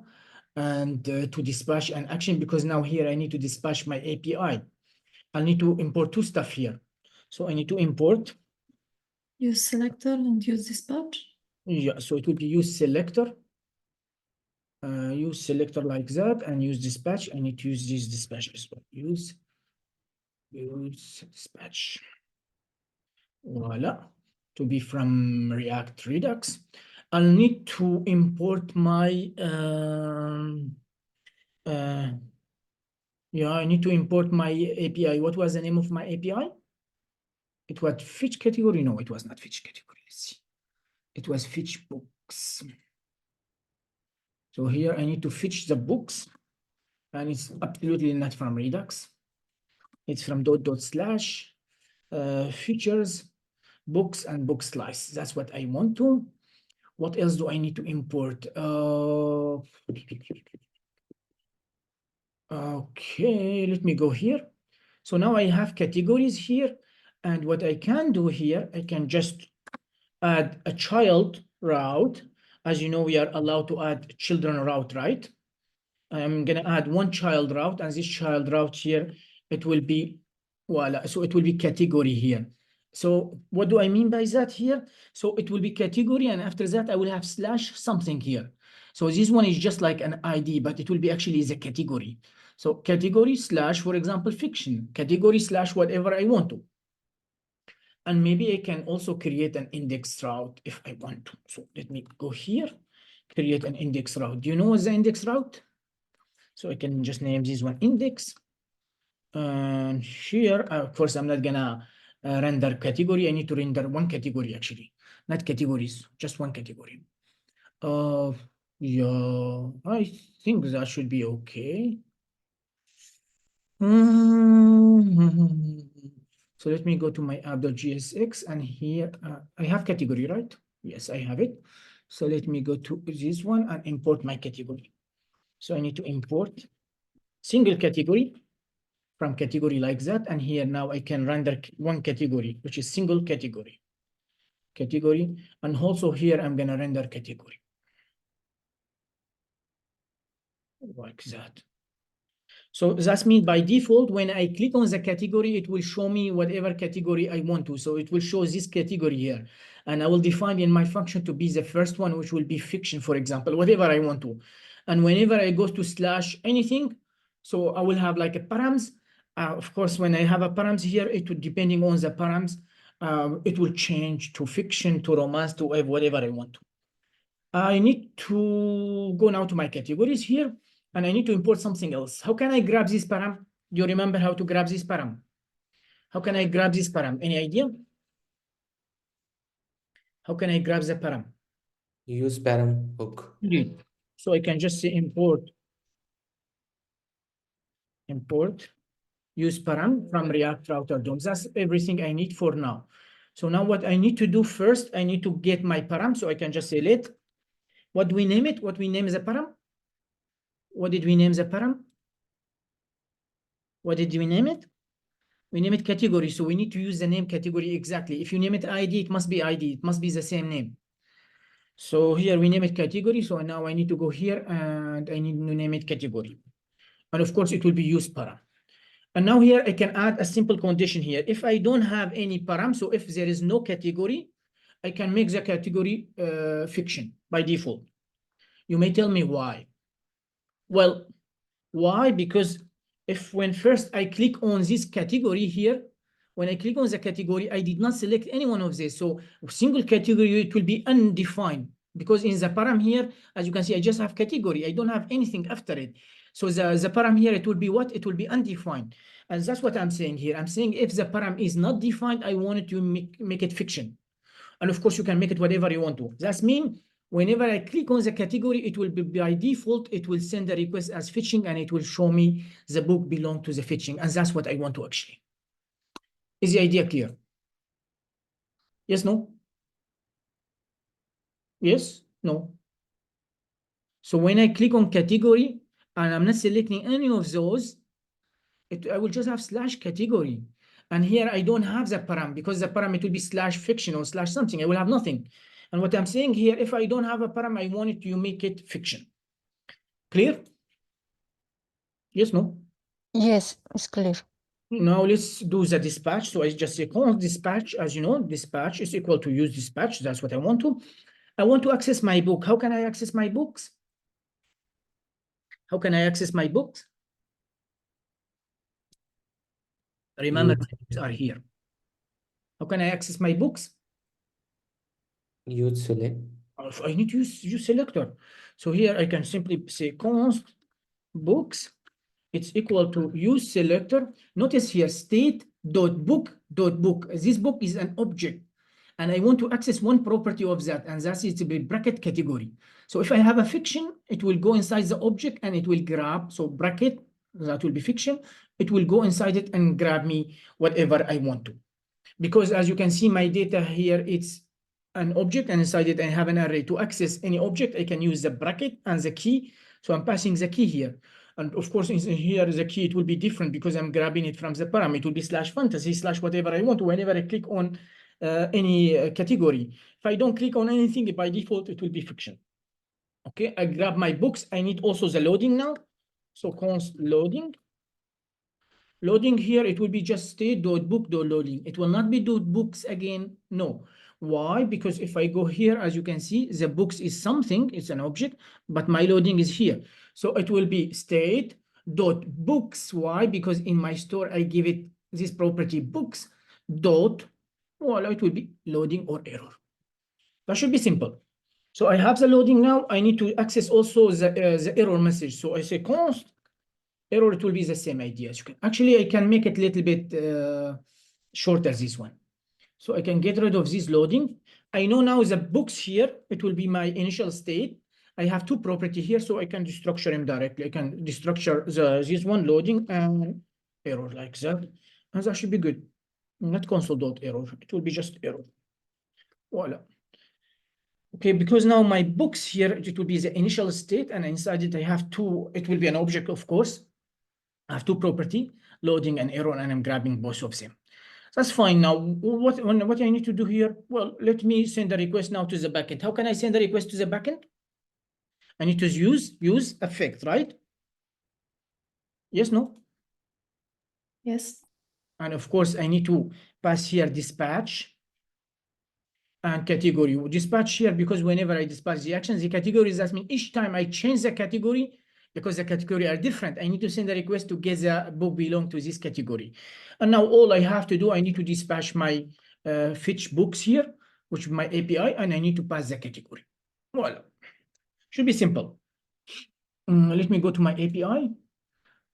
and to dispatch an action, because now here I need to dispatch my API. I need to import two stuff here. So I need to import. Use selector and use dispatch. Yeah, so it will be use selector. Use selector like that and use dispatch. I need to use this dispatch as well. Use dispatch. Voila. To be from React Redux. I'll need to import my yeah, I need to import my API. What was the name of my API? It was fetch category. No, it was not fetch category. Let's see. It was fetch books. So here I need to fetch the books, and it's absolutely not from Redux. It's from // features, books, and book slice. That's what I want to. What else do I need to import? Okay, let me go here. So now I have categories here. And what I can do here, I can just add a child route. As you know, we are allowed to add children route, right? I'm going to add one child route, and this child route here, it will be, voila, so it will be category here. So what do I mean by that here? So it will be category, and after that, I will have slash something here. So this one is just like an ID, but it will be actually the category. So category slash, for example, fiction, category slash whatever I want to. And maybe I can also create an index route if I want to. So let me go here, create an index route. Do you know what's the index route? So I can just name this one index. And here, of course, I'm not gonna render category. I need to render one category actually, not categories, just one category. Yeah, I think that should be okay. So let me go to my app.gsx, and here I have category, right? Yes, I have it. So let me go to this one and import my category. So I need to import single category from category like that. And here now I can render one category, which is single category. And also here I'm gonna render category. Like that. So that means by default, when I click on the category, it will show me whatever category I want to. So it will show this category here. And I will define in my function to be the first one, which will be fiction, for example, whatever I want to. And whenever I go to slash anything, so I will have like a params. Of course, when I have a params here, it will, depending on the params, it will change to fiction, to romance, to whatever I want to. I need to go now to my categories here, and I need to import something else. How can I grab this param? Do you remember how to grab this param? How can I grab this param? Any idea? How can I grab the param? Use param hook. Indeed. So I can just say import, use param from React Router DOM. That's everything I need for now. So now what I need to do first, I need to get my param. So I can just say let, what do we name it? What we name the param? What did we name the param? What did we name it? We name it category. So we need to use the name category exactly. If you name it ID, it must be ID. It must be the same name. So here we name it category. So now I need to go here and I need to name it category. And of course, it will be use param. And now here I can add a simple condition here. If I don't have any param, so if there is no category, I can make the category fiction by default. You may tell me why. Well, why? Because if when first I click on this category here, when I click on the category, I did not select any one of these. So single category, it will be undefined, because in the param here, as you can see, I just have category. I don't have anything after it. So the param here, it will be what? It will be undefined. And that's what I'm saying here. I'm saying if the param is not defined, I wanted to make it fiction. And of course, you can make it whatever you want to. That means whenever I click on the category, it will be by default, it will send a request as fetching, and it will show me the book belong to the fetching. And that's what I want to actually. Is the idea clear? Yes, no? Yes, no? So when I click on category and I'm not selecting any of those, I will just have slash category. And here I don't have the param, because the param, it will be slash fiction or slash something. I will have nothing. And what I'm saying here, if I don't have a param, I wanted to make it fiction. Clear? Yes, no? Yes, it's clear. Now let's do the dispatch. So I just say const dispatch. As you know, dispatch is equal to use dispatch. That's what I want to. I want to access my book. How can I access my books? How can I access my books? Remember, Use, my books are here. How can I access my books? use select. I need to use selector. So here I can simply say const books. It's equal to use selector. Notice here state dot book dot book. This book is an object, and I want to access one property of that, and that is the bracket category. So if I have a fiction, it will go inside the object and it will grab. So bracket, that will be fiction. It will go inside it and grab me whatever I want to. Because as you can see, my data here, it's an object, and inside it I have an array. To access any object, I can use the bracket and the key. So I'm passing the key here. And of course, here the key, it will be different because I'm grabbing it from the param. It will be slash fantasy slash whatever I want whenever I click on any category. If I don't click on anything, by default, it will be fiction. Okay, I grab my books. I need also the loading now. So const loading. Loading here, it will be just state.book.loading. It will not be .books again. No. Why? Because if I go here, as you can see, the books is something, it's an object, but my loading is here. So it will be state.books. Why? Because in my store, I give it this property books dot, well, it will be loading or error. That should be simple. So I have the loading now. I need to access also the error message. So I say const error, it will be the same idea. Actually, I can make it a little bit shorter, this one. So I can get rid of this loading. I know now the books here, it will be my initial state. I have two property here, so I can destructure them directly. I can destructure this one loading and error like that. And that should be good. Not console.error. It will be just error. Voila. Okay, because now my books here, it will be the initial state, and inside it I have two, it will be an object, of course. I have two property, loading and error, and I'm grabbing both of them. That's fine. Now, what I need to do here? Well, let me send a request now to the backend. How can I send a request to the backend? I need to use effect, right? Yes, no? Yes. And of course, I need to pass here dispatch and category. Dispatch here, because whenever I dispatch the actions, the categories, that means each time I change the category, because the category are different, I need to send a request to get the book belong to this category. And now all I have to do, I need to dispatch my fetch books here, which is my API, and I need to pass the category. Voila. Should be simple. Let me go to my API.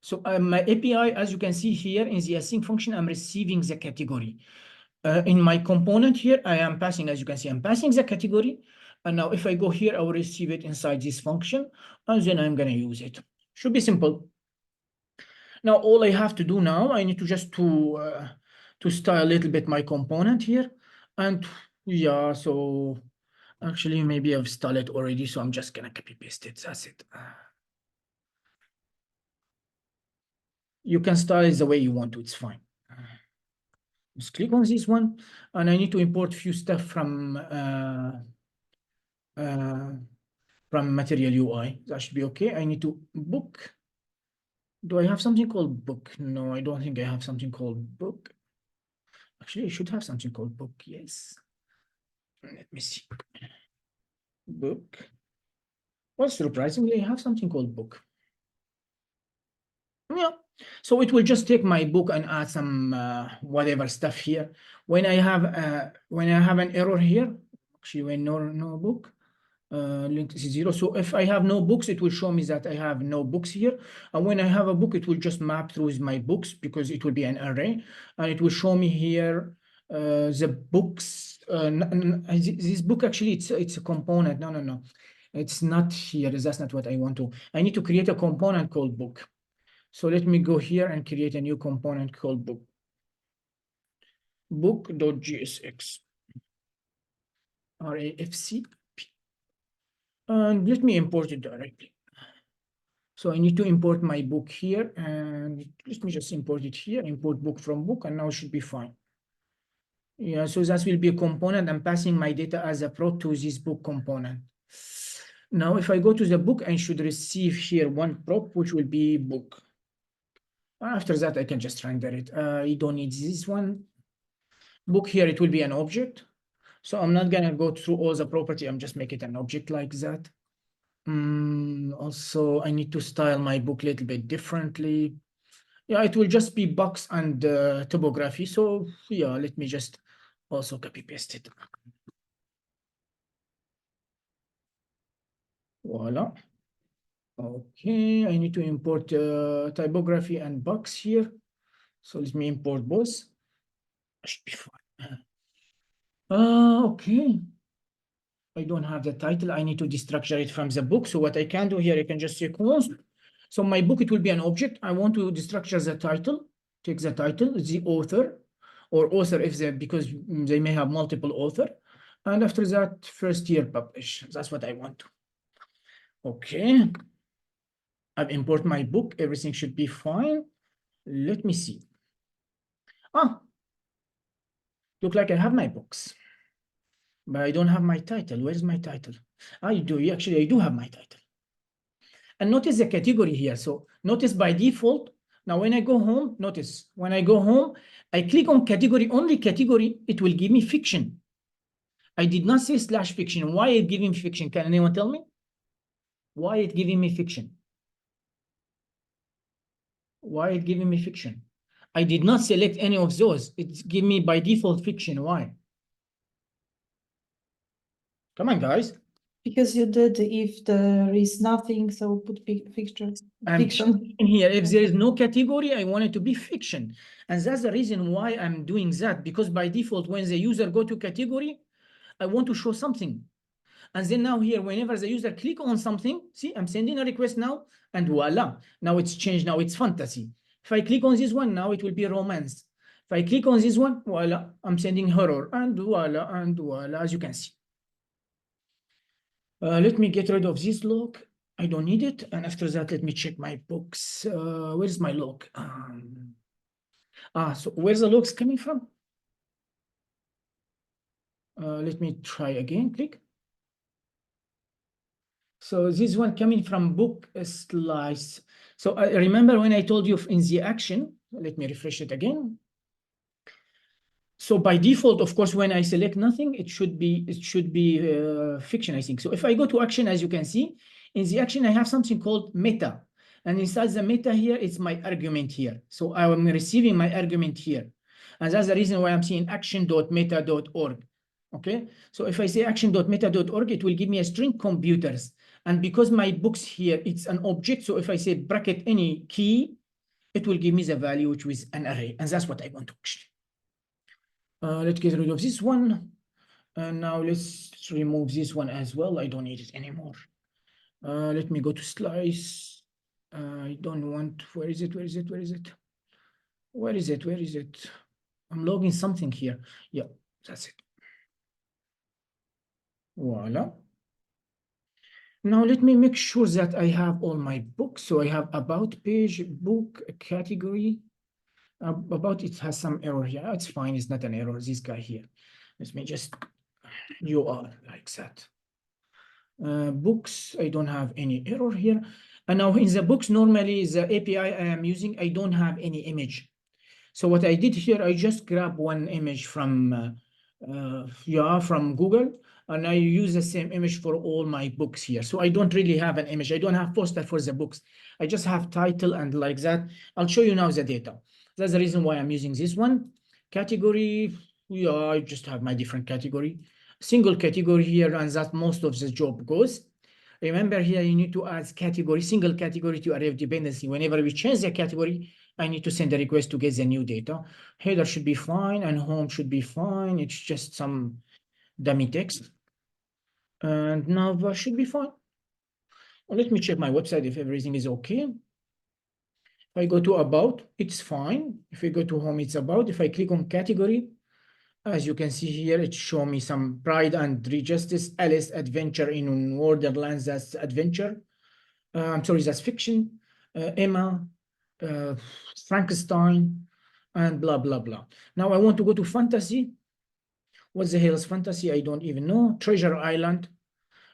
So my API, as you can see here in the async function, I'm receiving the category. In my component here, I am passing, as you can see, I'm passing the category. And now if I go here, I will receive it inside this function, and then I'm going to use it. Should be simple. Now, all I have to do now, I need to just to style a little bit my component here. And yeah, so actually maybe I've styled it already, so I'm just going to copy paste it. That's it. You can style it the way you want to, it's fine. Just click on this one, and I need to import a few stuff from Material UI. That should be okay. I need to book Do I have something called book? No, I don't think I have something called book. Actually, I should have something called book. Yes. Let me see. Book. Well, surprisingly, I have something called book. Yeah. So it will just take my book and add some whatever stuff here. When I have an error here, actually when no book, link is 0. So if I have no books, it will show me that I have no books here. And when I have a book, it will just map through my books because it will be an array, and it will show me here the books. This book actually it's a component. No. It's not here. That's not what I want to. I need to create a component called book. So let me go here and create a new component called book. Book.jsx. RAFC. And let me import it directly. So I need to import my book here, and let me just import it here, import book from book, and now it should be fine. Yeah, so that will be a component. I'm passing my data as a prop to this book component. Now, if I go to the book, I should receive here one prop, which will be book. After that, I can just render it. I don't need this one. Book here, it will be an object. So I'm not gonna go through all the property. I'm just make it an object like that. Also, I need to style my book a little bit differently. Yeah, it will just be box and typography. So yeah, let me just also copy paste it. Voila. Okay, I need to import typography and box here. So let me import both. Should be fine. Okay. I don't have the title. I need to destructure it from the book. So what I can do here, I can just say const. So my book, it will be an object. I want to destructure the title. Take the title, the author, or author if they, because they may have multiple author. And after that, first year publish. That's what I want to. Okay. I've imported my book. Everything should be fine. Let me see. Look like I have my books, but I don't have my title. Where's my title? I do. Actually, I do have my title. And notice the category here. So notice by default, now when I go home, notice when I go home, I click on category, only category, it will give me fiction. I did not say slash fiction. Why it giving me fiction? Can anyone tell me? Why it giving me fiction? Why it giving me fiction? I did not select any of those. It's giving me by default fiction. Why? Come on, guys. Because you did if there is nothing, so put fiction. In here, if there is no category, I want it to be fiction. And that's the reason why I'm doing that, because by default, when the user go to category, I want to show something. And then now here, whenever the user click on something, see, I'm sending a request now, and voila, now it's changed, now it's fantasy. If I click on this one, now it will be romance. If I click on this one, voila, I'm sending horror, and voila, as you can see. Let me get rid of this log. I don't need it. And after that, let me check my books. Where's my log? So where's the logs coming from? Let me try again, click. So this one coming from book slice. So I remember when I told you in the action, let me refresh it again. So by default, of course, when I select nothing, it should be fiction, I think. So if I go to action, as you can see, in the action, I have something called meta. And inside the meta here, it's my argument here. So I am receiving my argument here. And that's the reason why I'm seeing action.meta.org. Okay, so if I say action.meta.org, it will give me a string computers. And because my books here, it's an object. So if I say bracket any key, it will give me the value, which is an array. And that's what I want to actually. Let's get rid of this one. And now let's remove this one as well. I don't need it anymore. Let me go to slice. I don't want, where is it? I'm logging something here. Yeah, that's it. Voila. Now let me make sure that I have all my books. So I have about page, book, category. About it has some error here. It's fine, it's not an error, this guy here. Let me just UR like that. Books, I don't have any error here. And now in the books, normally the API I am using, I don't have any image. So what I did here, I just grab one image from from Google, and I use the same image for all my books here. So I don't really have an image. I don't have poster for the books. I just have title and like that. I'll show you now the data. That's the reason why I'm using this one. Category, yeah, I just have my different category. Single category here, and that most of the job goes. Remember here, you need to add category, single category to array of dependency. Whenever we change the category, I need to send a request to get the new data. Header should be fine and home should be fine. It's just some dummy text. And now should be fine. Well, let me check my website if everything is okay. If I go to about, it's fine. If I go to home, it's about. If I click on category, as you can see here, it shows me some Pride and Prejudice, Alice Adventure in Wonderland, that's adventure. I'm sorry, that's fiction. Emma, Frankenstein, and blah, blah, blah. Now I want to go to fantasy. What the hell is fantasy? I don't even know. Treasure Island.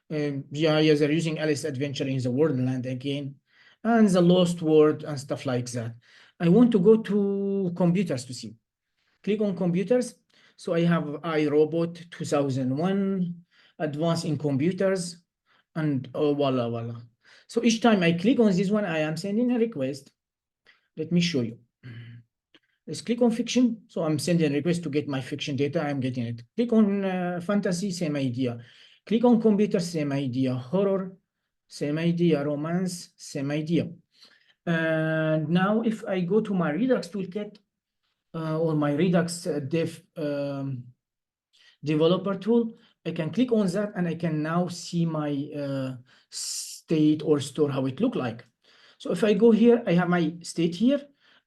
Yeah, they're using Alice Adventure in the Wonderland again. And the Lost World and stuff like that. I want to go to computers to see. Click on computers. So I have iRobot 2001, advanced in computers, and oh, voila, voila. So each time I click on this one, I am sending a request. Let me show you. Let's click on fiction. So I'm sending a request to get my fiction data. I'm getting it. Click on fantasy, same idea. Click on computer, same idea. Horror, same idea. Romance, same idea. And now if I go to my Redux toolkit or my Redux developer tool, I can click on that and I can now see my state or store, how it look like. So if I go here, I have my state here.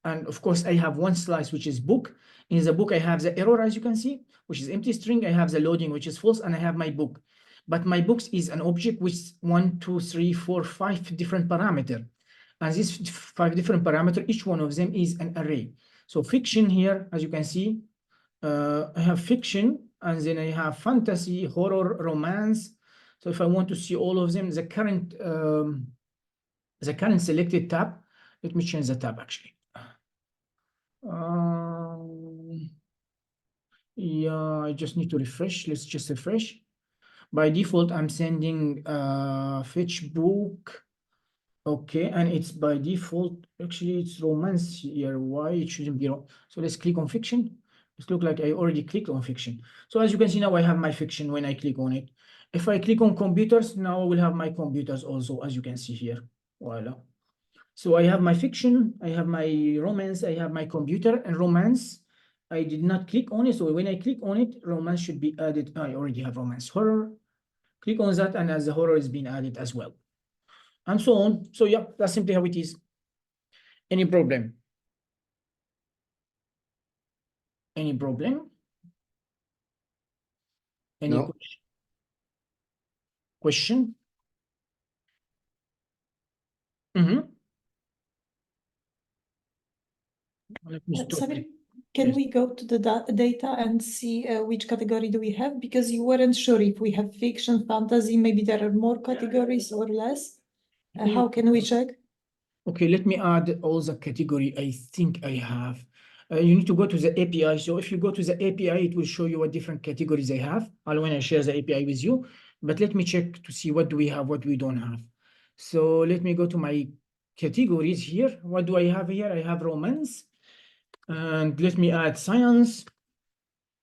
And of course, I have one slice, which is book. In the book, I have the error, as you can see, which is empty string. I have the loading, which is false, and I have my book. But my books is an object with 1, 2, 3, 4, 5 different parameters. And these 5 different parameters, each one of them is an array. So fiction here, as you can see, I have fiction, and then I have fantasy, horror, romance. So if I want to see all of them, the current selected tab, let me change the tab actually. Yeah, I just need to refresh. Let's just refresh. By default, I'm sending fetch book. Okay, and it's by default, actually it's romance here. Why it shouldn't be wrong? So let's click on fiction. It looks like I already clicked on fiction. So as you can see now, I have my fiction when I click on it. If I click on computers, now I will have my computers also, as you can see here. Voila. So I have my fiction, I have my romance, I have my computer, and romance, I did not click on it. So when I click on it, romance should be added. I already have romance. Horror, click on that, and as the horror is being added as well. And so on. So yeah, that's simply how it is. Any problem? Any problem? Any No. question? Mm-hmm. Let me stop. Sabir, can Yes. we go to the data and see which category do we have? Because you weren't sure if we have fiction, fantasy, maybe there are more categories or less. How can we check? Okay, let me add all the category I think I have. You need to go to the API. So if you go to the API, it will show you what different categories I have. I'll when I share the API with you. But let me check to see what do we have, what we don't have. So let me go to my categories here. What do I have here? I have romance. And let me add science.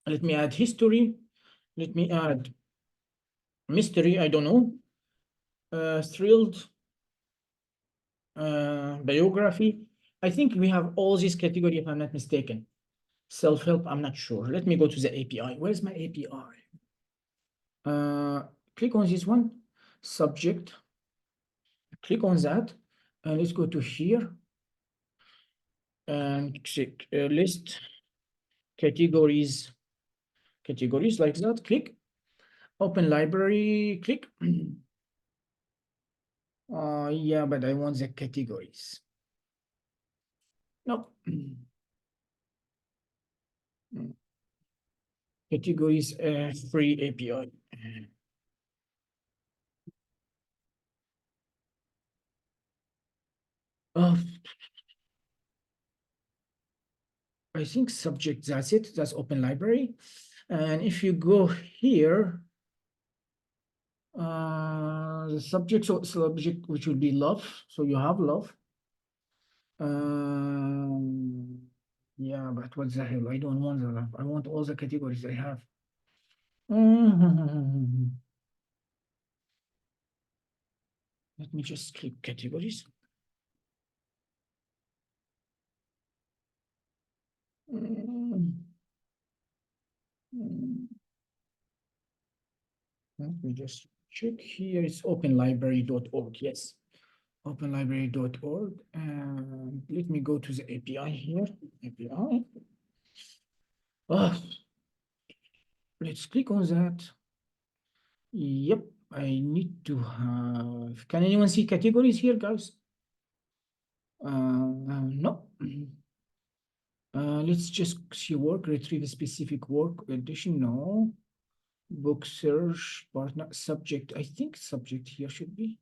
Let me add history. Let me add mystery. I don't know. Thrilled. Biography. I think we have all these categories, if I'm not mistaken. Self-help, I'm not sure. Let me go to the API. Where's my API? Click on this one, subject. Click on that, and let's go to here and check list categories. Categories like that. Click. Open library. Click. Yeah, but I want the categories. Nope. Categories free API. I think subject, that's it. That's open library. And if you go here, the subject, so subject, which will be love. So you have love. Yeah, but what the hell? I don't want the love. I want all the categories I have. Let me just click categories. Let me just check here. It's openlibrary.org. Yes, openlibrary.org. And let me go to the API here. API. Let's click on that. Yep, I need to have. Can anyone see categories here, guys? No. Let's just see work, retrieve a specific work edition. No. Book search, partner, subject. I think subject here should be.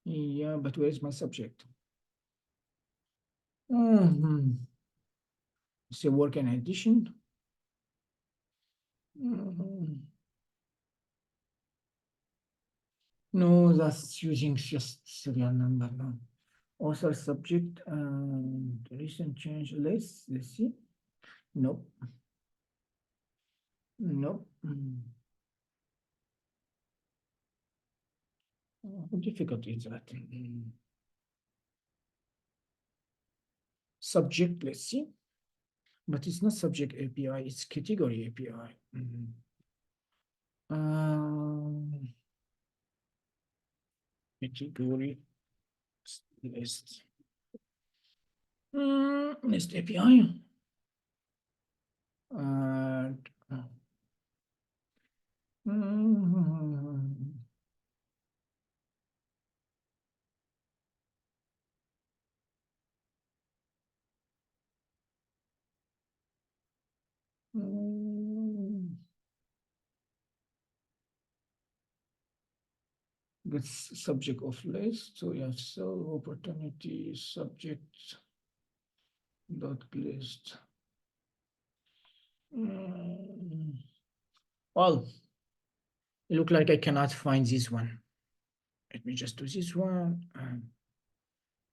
Yeah, but where is my subject? Say work and edition. No, that's using just serial number. No. Author, subject, and recent change. Let's see. Nope. Nope. How difficult is that? Subject, let's see. But it's not subject API, it's category API. Category list. List API. And that's subject of list. So you have cell opportunity subject dot list. Well, it look like I cannot find this one. Let me just do this one.